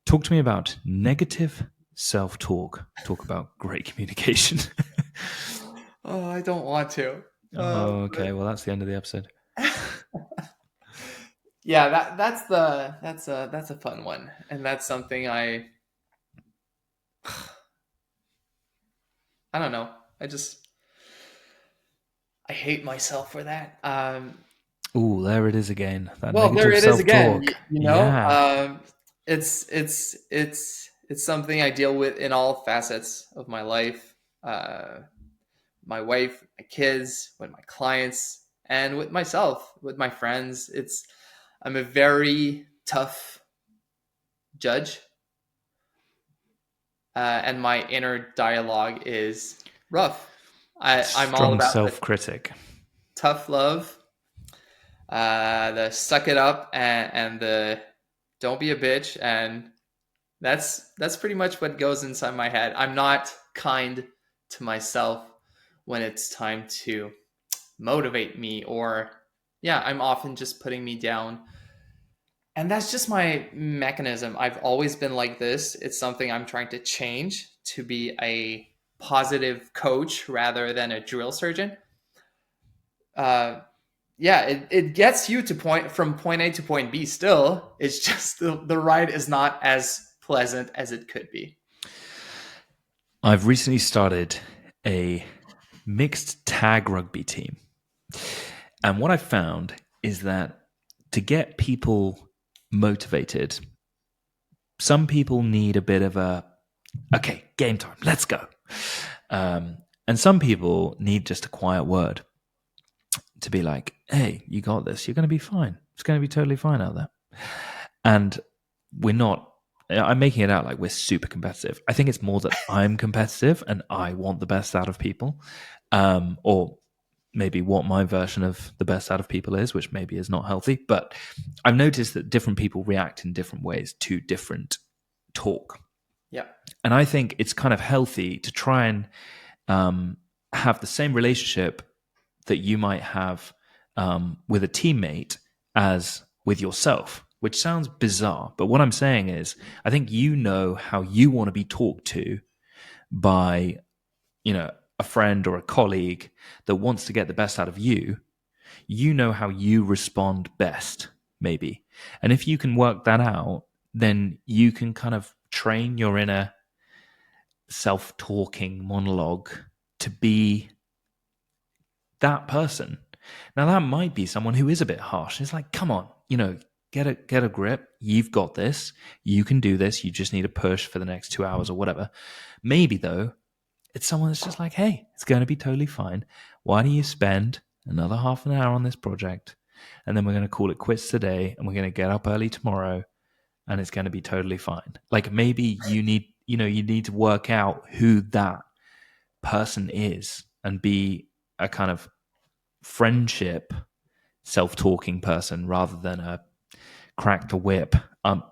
Talk to me about negative self-talk. Talk about great communication. Oh, I don't want to. Oh, okay. Well, that's the end of the episode. Yeah, that's a fun one, and that's something I don't know. I hate myself for that. Oh, there it is again. That Well, there negative it is again. self-talk. You know, Yeah. it's something I deal with in all facets of my life. My wife, my kids, with my clients, and with myself, with my friends. I'm a very tough judge, and my inner dialogue is rough. I'm all Strong about the self-critic. tough love, the suck it up, and the don't be a bitch, and that's pretty much what goes inside my head. I'm not kind to myself when it's time to motivate me, or yeah, I'm often just putting me down. And that's just my mechanism. I've always been like this. It's something I'm trying to change to be a positive coach rather than a drill surgeon. Uh, yeah, it gets you to from point A to point B still. It's just the ride is not as pleasant as it could be. I've recently started a mixed tag rugby team. And what I found is that to get people motivated, some people need a bit of okay, game time, let's go. And some people need just a quiet word to be like, hey, you got this. You're going to be fine. It's going to be totally fine out there. And I'm making it out like we're super competitive. I think it's more that I'm competitive and I want the best out of people, or maybe what my version of the best out of people is, which maybe is not healthy. But I've noticed that different people react in different ways to different talk. Yeah. And I think it's kind of healthy to try and have the same relationship that you might have with a teammate as with yourself, which sounds bizarre. But what I'm saying is, I think you know how you want to be talked to by, a friend or a colleague that wants to get the best out of you. You know how you respond best, maybe. And if you can work that out, then you can kind of train your inner self-talking monologue to be that person. Now that might be someone who is a bit harsh. It's like, come on, get a grip. You've got this. You can do this. You just need to push for the next 2 hours or whatever. Maybe though, it's someone that's just like, hey, it's going to be totally fine. Why don't you spend another half an hour on this project, and then we're going to call it quits today, and we're going to get up early tomorrow, and it's going to be totally fine. Like maybe you need to work out who that person is and be a kind of friendship self-talking person rather than a cracked a whip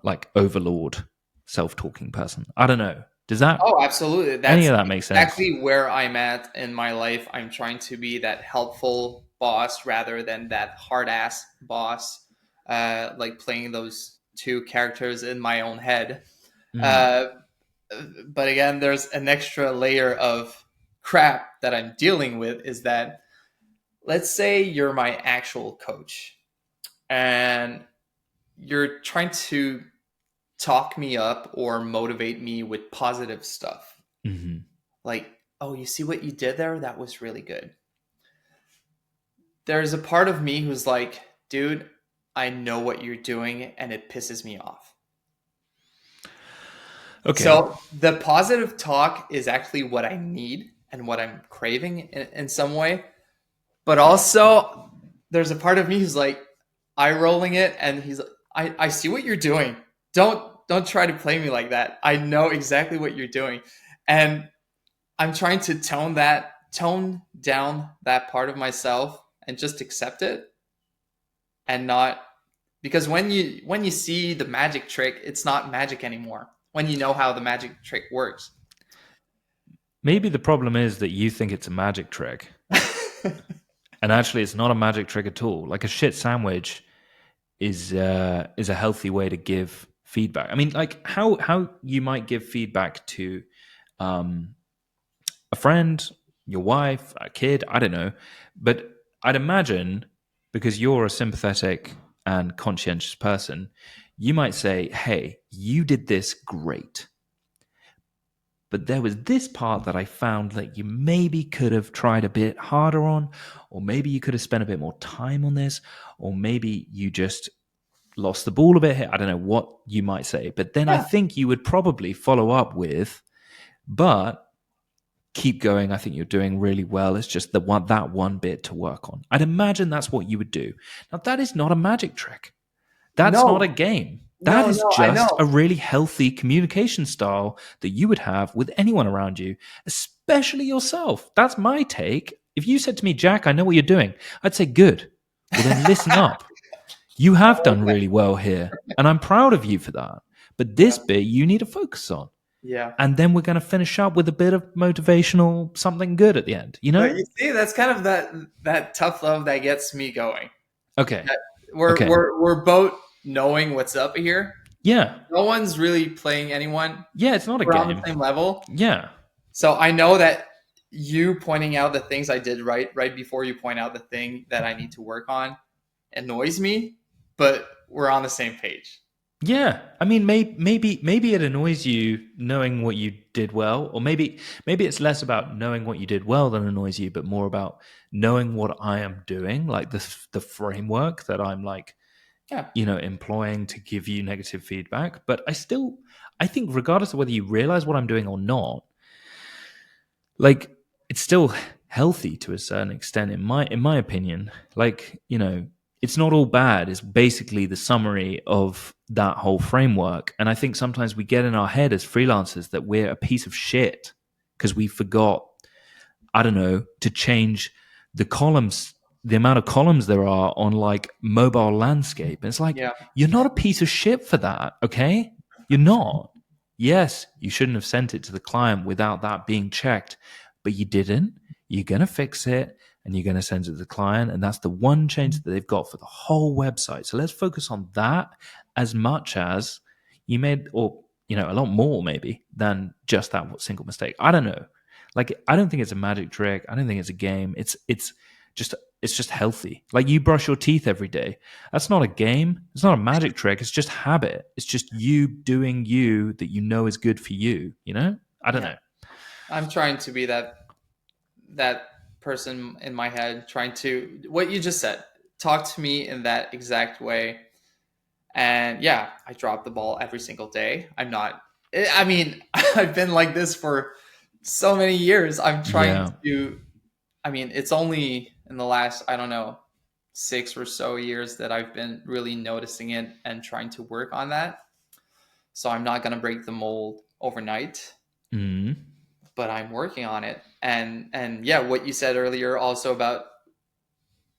like overlord self-talking person. I don't know. Does that Oh, absolutely. any That's of that make sense? exactly where I'm at in my life. I'm trying to be that helpful boss rather than that hard ass boss, like playing those two characters in my own head. Uh, but again, there's an extra layer of crap that I'm dealing with is that let's say you're my actual coach and you're trying to talk me up or motivate me with positive stuff. Mm-hmm. Like, oh, you see what you did there? That was really good. There's a part of me who's like, dude, I know what you're doing and it pisses me off. Okay. So the positive talk is actually what I need and what I'm craving in some way. But also, there's a part of me who's like eye rolling it, and he's like, I see what you're doing. Don't try to play me like that. I know exactly what you're doing, and I'm trying to tone that tone down that part of myself and just accept it, and not, because when you see the magic trick, it's not magic anymore when you know how the magic trick works. Maybe the problem is that you think it's a magic trick, and actually it's not a magic trick at all. Like a shit sandwich is a healthy way to give feedback. I mean, like how you might give feedback to um, a friend, your wife, a kid, I don't know. But I'd imagine, because you're a sympathetic and conscientious person, you might say, hey, you did this great. But there was this part that I found that you maybe could have tried a bit harder on, or maybe you could have spent a bit more time on this, or maybe you just lost the ball a bit here. I don't know what you might say. But then I Yeah. think you would probably follow up with, but keep going. I think you're doing really well. It's just that one bit to work on. I'd imagine that's what you would do. Now, that is not a magic trick. That's not a No, game. That no, is no, I just know. a really healthy communication style that you would have with anyone around you, especially yourself. That's my take. If you said to me, Jack, I know what you're doing, I'd say, good. Well, then listen up. You have done Okay. really well here, and I'm proud of you for that. But this Yeah. bit you need to focus on. Yeah. And then we're going to finish up with a bit of motivational something good at the end, you But know? you see, that's kind of that tough love that gets me going. Okay. That we're Okay. we're we're both knowing what's up here. Yeah. No one's really playing anyone. Yeah, it's not a We're on the game. same level. Yeah. So I know that you pointing out the things I did right before you point out the thing that I need to work on annoys me, but we're on the same page. Yeah. I mean, maybe it annoys you knowing what you did well, or maybe it's less about knowing what you did well than annoys you, but more about knowing what I am doing, like the framework that I'm like, Yeah. employing to give you negative feedback. But I think regardless of whether you realize what I'm doing or not, like it's still healthy to a certain extent in my opinion. Like, it's not all bad is basically the summary of that whole framework. And I think sometimes we get in our head as freelancers that we're a piece of shit because we forgot, I don't know, to change the columns, the amount of columns there are on like mobile landscape. And it's like, Yeah. you're not a piece of shit for that, okay? You're not. Yes, you shouldn't have sent it to the client without that being checked, but you didn't. You're going to fix it and you're going to send it to the client. And that's the one change that they've got for the whole website. So let's focus on that as much as you made, or, a lot more maybe than just that single mistake. I don't know. Like, I don't think it's a magic trick. I don't think it's a game. It's just healthy. Like, you brush your teeth every day. That's not a game. It's not a magic trick. It's just habit. It's just you doing you that you know is good for you. I don't Yeah. know. I'm trying to be that person in my head, trying to, what you just said, talk to me in that exact way. And yeah, I drop the ball every single day. I'm not, I mean, I've been like this for so many years. I'm trying Yeah. to, I mean, it's only in the last, I don't know, 6 or so years that I've been really noticing it and trying to work on that. So I'm not going to break the mold overnight, Mm. but I'm working on it. And yeah, what you said earlier also about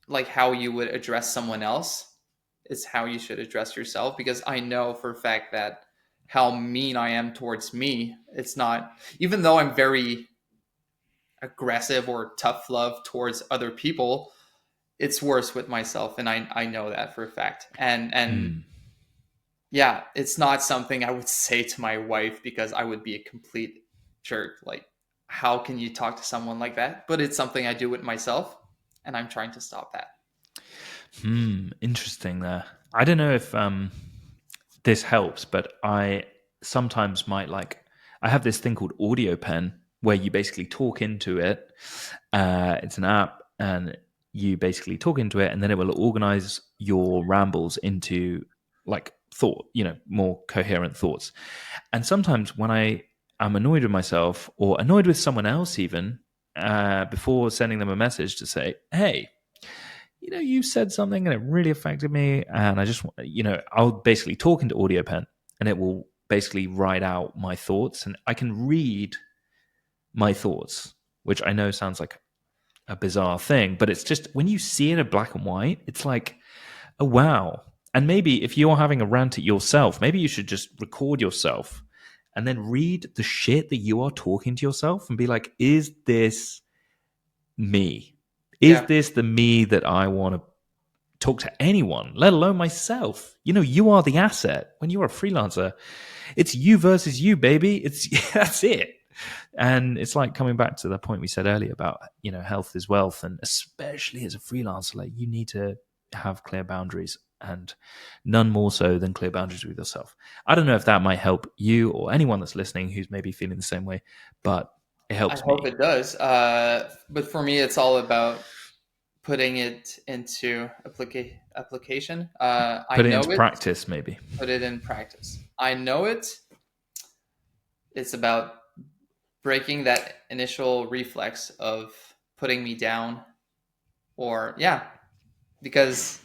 like how you would address someone else is how you should address yourself, because I know for a fact that how mean I am towards me, it's not, even though I'm very aggressive or tough love towards other people, it's worse with myself, and I know that for a fact. And Mm. yeah, it's not something I would say to my wife because I would be a complete jerk. Like, how can you talk to someone like that? But it's something I do with myself, and I'm trying to stop that. Interesting there. I don't know if this helps, but I sometimes might like, I have this thing called Audio Pen where you basically talk into it. It's an app, and you basically talk into it, and then it will organize your rambles into like thought, more coherent thoughts. And sometimes when I am annoyed with myself or annoyed with someone else, even before sending them a message to say, hey, you said something and it really affected me. And I just, I'll basically talk into Audio Pen, and it will basically write out my thoughts, and I can read my thoughts. which I know sounds like a bizarre thing, but it's just when you see it in black and white, it's like, oh, wow. And maybe if you're having a rant at yourself, maybe you should just record yourself and then read the shit that you are talking to yourself and be like, is this me? Is Yeah. this the me that I want to talk to anyone, let alone myself? You know, you are the asset. When you're a freelancer, it's you versus you, baby. It's that's it. And it's like coming back to the point we said earlier about, you know, health is wealth. And especially as a freelancer, like you need to have clear boundaries, and none more so than clear boundaries with yourself. I don't know if that might help you or anyone that's listening who's maybe feeling the same way, but it I helps hope me. it does. But for me, it's all about putting it into application. I Put it know into it, practice, maybe. put it in practice. I know it. It's about breaking that initial reflex of putting me down, or yeah, because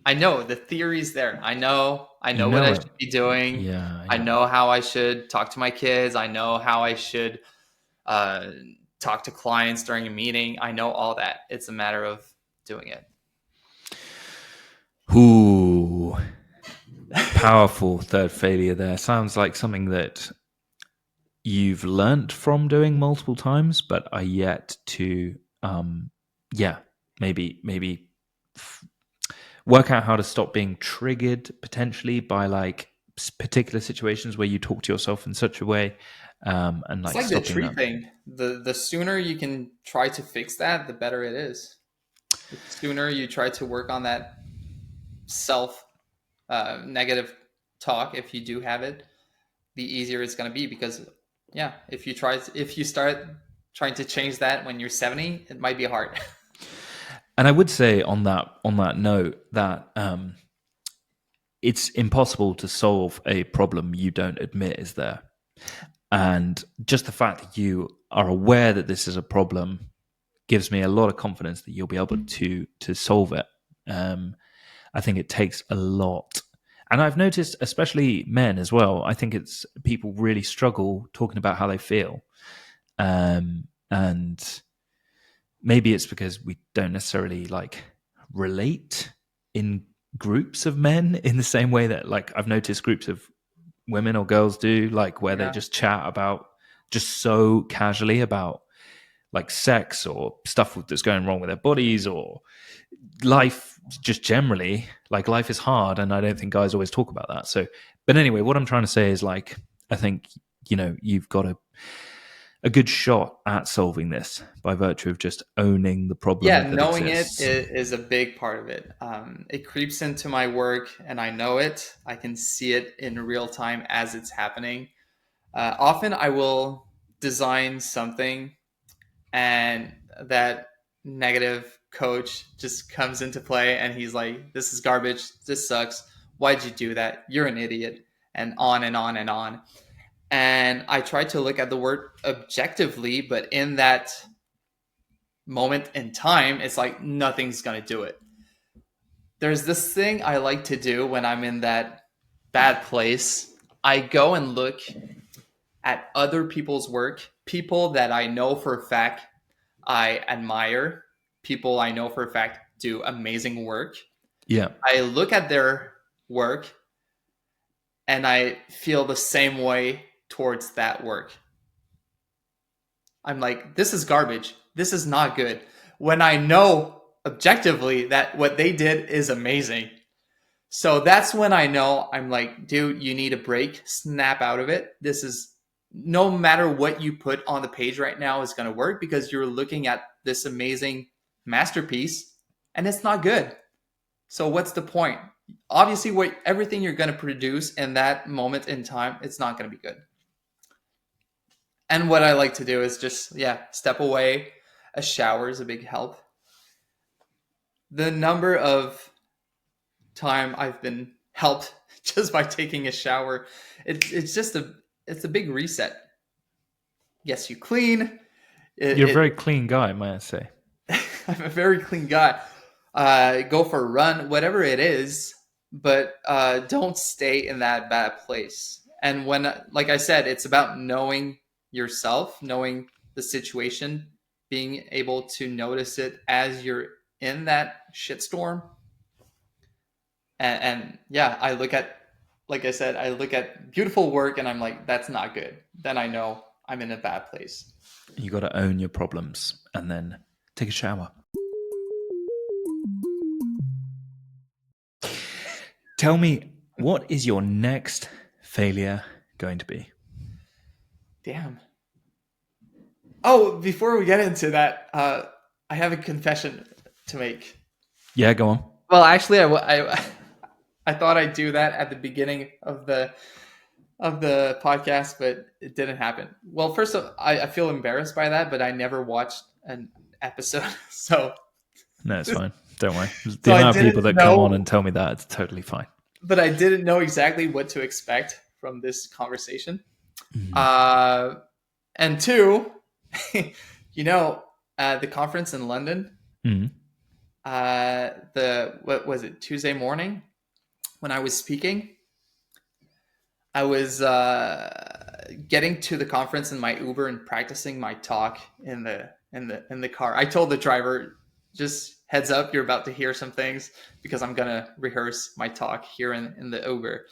I know the theory's there. I You know what I know it. should be doing. Yeah, I I know. know how I should talk to my kids. I know how I should uh, talk to clients during a meeting. I know all that. It's a matter of doing it. Ooh, powerful third failure there. Sounds like something that you've learnt from doing multiple times, but are yet to, yeah, maybe work out how to stop being triggered potentially by like particular situations where you talk to yourself in such a way, and It's like like the stopping tree that. thing. The sooner you can try to fix that, the better it is. The sooner you try to work on that self negative talk, if you do have it, the easier it's going to be. Because yeah, if you start trying to change that when you're 70, it might be hard. And I would say on that note that it's impossible to solve a problem you don't admit is there. And just the fact that you are aware that this is a problem gives me a lot of confidence that you'll be able to solve it. I think it takes a lot, and I've noticed, especially men as well. I think it's people really struggle talking about how they feel, and maybe it's because we don't necessarily like relate in groups of men in the same way that like I've noticed groups of women or girls do, like where they Yeah. just chat about just so casually about like sex or stuff that's going wrong with their bodies or life just generally. Like life is hard, and I don't think guys always talk about that. So, but anyway, what I'm trying to say is like I think, you know, you've got a good shot at solving this by virtue of just owning the Yeah, problem that knowing it exists. is a big part of it. It creeps into my work, and I know it. I can see it in real time as it's happening. Often I will design something, and that negative coach just comes into play, and he's like, "This is garbage. This sucks. Why'd you do that? You're an idiot." And on and on and on. And I try to look at the word objectively, but in that moment in time, it's like nothing's going to do it. There's this thing I like to do when I'm in that bad place. I go and look at other people's work, people that I know for a fact I admire, people I know for a fact do amazing work. Yeah. I look at their work and I feel the same way towards that work. I'm like, this is garbage. This is not good. When I know objectively that what they did is amazing. So that's when I know I'm like, dude, you need a break. Snap out of it. This is no matter what you put on the page right now is going to work because you're looking at this amazing masterpiece and it's not good. So what's the point? Obviously, what everything you're going to produce in that moment in time, it's not going to be good. And what I like to do is just, yeah, step away. A shower is a big help. The number of time I've been helped just by taking a shower, it's just it's a big reset. Yes, you clean. You're a It very clean guy, may I say. I'm a very clean guy. Go for a run, whatever it is, but don't stay in that bad place. And when, like I said, it's about knowing yourself, knowing the situation, being able to notice it as you're in that shitstorm. And yeah, I look at, like I said, I look at beautiful work and I'm like, that's not good. Then I know I'm in a bad place. You got to own your problems and then take a shower. Tell me, what is your next failure going to be? Damn. Oh, before we get into that, I have a confession to make. Yeah, go on. Well, actually, I thought I'd do that at the beginning of the podcast, but it didn't happen. Well, first of all, I feel embarrassed by that, but I never watched an episode, so No, it's fine. Don't worry. The so I amount of people didn't that come on know, and tell me that, it's totally fine. but I didn't know exactly what to expect from this conversation. Mm. And two, you know, the conference in London, Mm. what was it, Tuesday morning when I was speaking, I was getting to the conference in my Uber and practicing my talk in the car. I told the driver, just heads up, you're about to hear some things because I'm gonna rehearse my talk here in the Uber.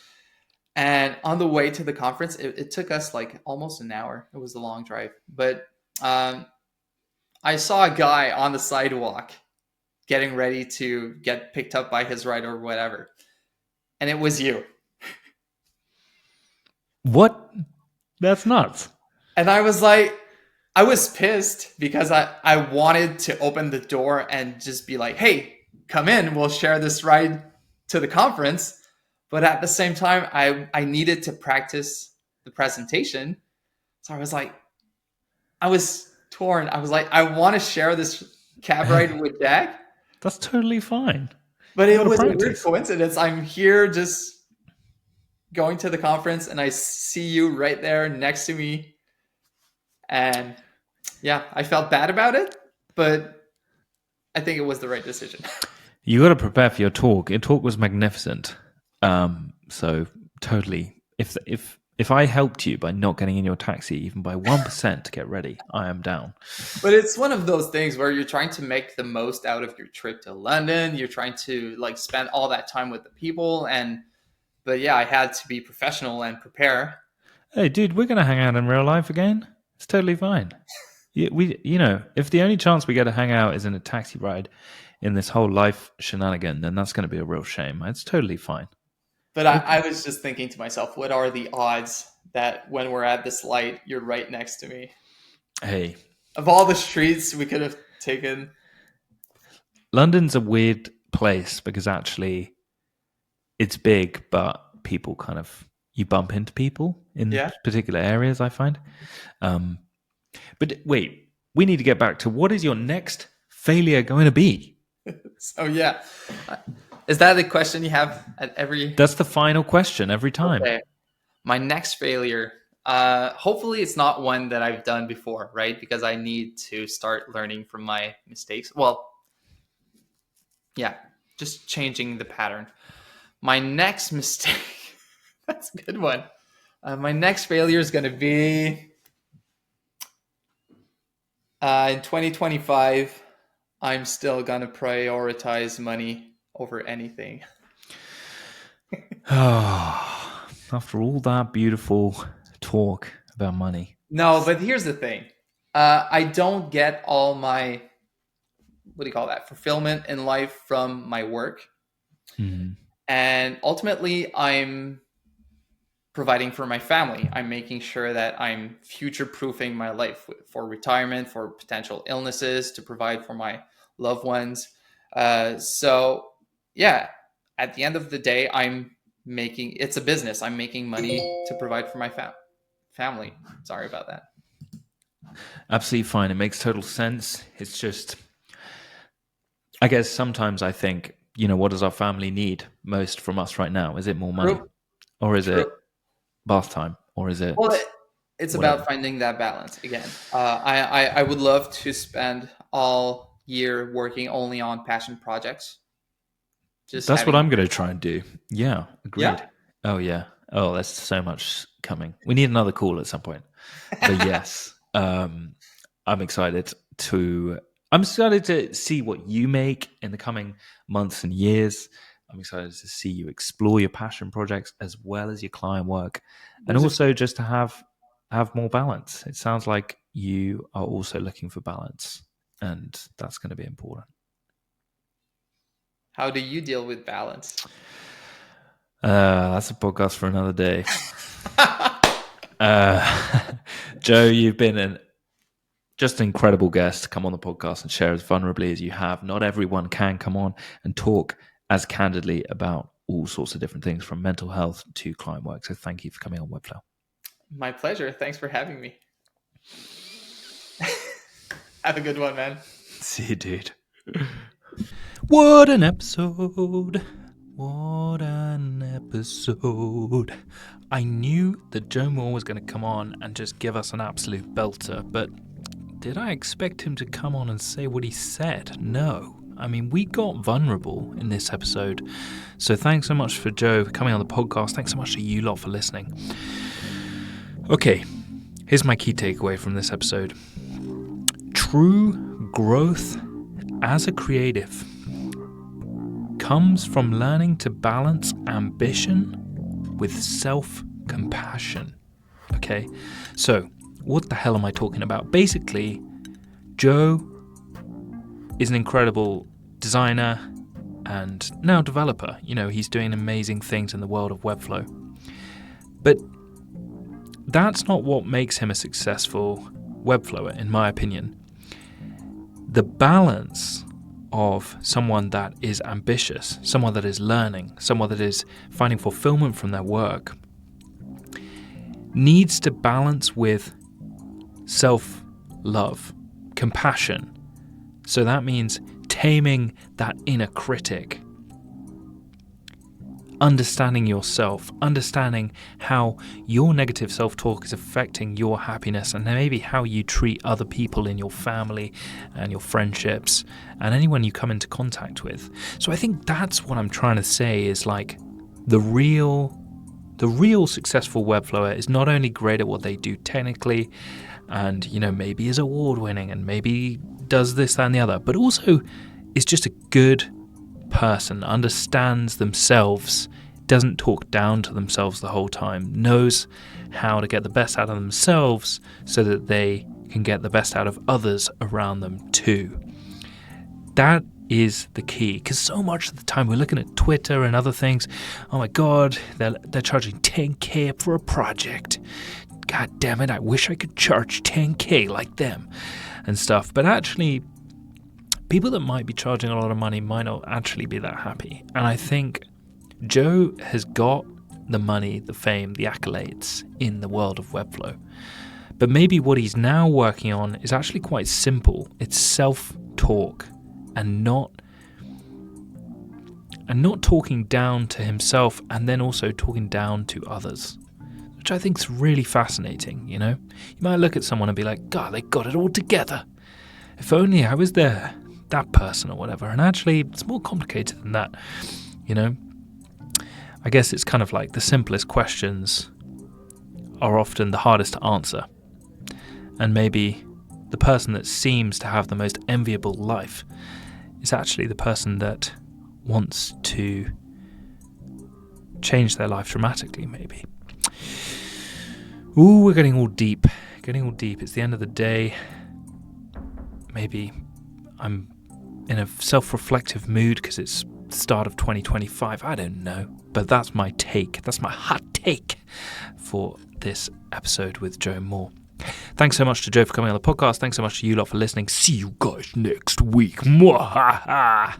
And on the way to the conference, it took us like almost an hour. It was a long drive, but I saw a guy on the sidewalk getting ready to get picked up by his ride or whatever, and it was you. What? That's nuts. And I was like, I was pissed because I wanted to open the door and just be like, hey, come in, we'll share this ride to the conference. But at the same time, I needed to practice the presentation. So I was like, I was torn. I was like, I want to share this cab ride with Jack, That's totally fine. but You it got to was a weird practice. coincidence. I'm here just going to the conference and I see you right there next to me. And yeah, I felt bad about it, but I think it was the right decision. You got to prepare for your talk. Your talk was magnificent. So totally. If I helped you by not getting in your taxi even by 1% to get ready, I am down. But it's one of those things where you're trying to make the most out of your trip to London. You're trying to like spend all that time with the people, but yeah, I had to be professional and prepare. Hey, dude, we're gonna hang out in real life again. It's totally fine. If the only chance we get to hang out is in a taxi ride in this whole life shenanigan, then that's going to be a real shame. It's totally fine. But I was just thinking to myself, what are the odds that when we're at this light, you're right next to me? Hey, Of all the streets we could have taken. London's a weird place because actually it's big, but people kind of you bump into people in Yeah. particular areas. I find. But wait, we need to get back to what is your next failure going to be? So yeah. Is that the question you have at every? That's the final question every time. Okay. My next failure. Hopefully it's not one that I've done before, right? Because I need to start learning from my mistakes. Well, yeah, just changing the pattern. My next mistake. That's a good one. My next failure is going to be in 2025. I'm still going to prioritize money over anything. After all that beautiful talk about money. No, but here's the thing. I don't get all my, what do you call that, fulfillment in life from my work. Mm. And ultimately, I'm providing for my family. I'm making sure that I'm future proofing my life for retirement, for potential illnesses, to provide for my loved ones. So, yeah, at the end of the day, it's a business. I'm making money to provide for my family. Sorry about that. Absolutely fine. It makes total sense. It's just, I guess sometimes I think, what does our family need most from us right now? Is it more money? True. Or is True. it bath time? Or is it Well, it's whatever? about finding that balance again. I would love to spend all year working only on passion projects. Just That's what having, I'm going to try and do. Yeah, agreed. yeah. Oh, yeah. Oh, there's so much coming. We need another call at some point. But yes, I'm excited to see what you make in the coming months and years. I'm excited to see you explore your passion projects as well as your client work, and also just to have more balance. It sounds like you are also looking for balance, and that's going to be important. How do you deal with balance? That's a podcast for another day. Jo, you've been just an incredible guest to come on the podcast and share as vulnerably as you have. Not everyone can come on and talk as candidly about all sorts of different things, from mental health to client work. So thank you for coming on Webflow. My pleasure. Thanks for having me. Have a good one, man. See you, dude. What an episode. What an episode. I knew that Jo Morin was going to come on and just give us an absolute belter, but did I expect him to come on and say what he said? No. I mean, we got vulnerable in this episode. So thanks so much for Jo coming on the podcast. Thanks so much to you lot for listening. Okay, here's my key takeaway from this episode. True growth as a creative comes from learning to balance ambition with self-compassion. Okay, so what the hell am I talking about? Basically, Jo is an incredible designer and now developer. You know, he's doing amazing things in the world of Webflow. But that's not what makes him a successful Webflower, in my opinion. The balance of someone that is ambitious, someone that is learning, someone that is finding fulfillment from their work, needs to balance with self-love, compassion. So that means taming that inner critic, understanding yourself, understanding how your negative self-talk is affecting your happiness, and maybe how you treat other people in your family and your friendships and anyone you come into contact with. So I think that's what I'm trying to say is like the real successful Webflower is not only great at what they do technically and, you know, maybe is award winning and maybe does this, that and the other, but also is just a good person, understands themselves, doesn't talk down to themselves the whole time, knows how to get the best out of themselves so that they can get the best out of others around them too. That is the key, because so much of the time we're looking at Twitter and other things. Oh my God, they're charging 10K for a project. God damn it, I wish I could charge 10K like them and stuff. But actually, people that might be charging a lot of money might not actually be that happy. And I think Jo has got the money, the fame, the accolades in the world of Webflow. But maybe what he's now working on is actually quite simple. It's self-talk and not talking down to himself and then also talking down to others, which I think is really fascinating, you know? You might look at someone and be like, God, they got it all together. If only I was there. That person or whatever. And actually it's more complicated than that, you know. I guess it's kind of like the simplest questions are often the hardest to answer, and maybe the person that seems to have the most enviable life is actually the person that wants to change their life dramatically. Maybe we're getting all deep. It's the end of the day. Maybe I'm in a self-reflective mood because it's the start of 2025. I don't know. But that's my take. That's my hot take for this episode with Jo Morin. Thanks so much to Jo for coming on the podcast. Thanks so much to you lot for listening. See you guys next week. Mwahaha.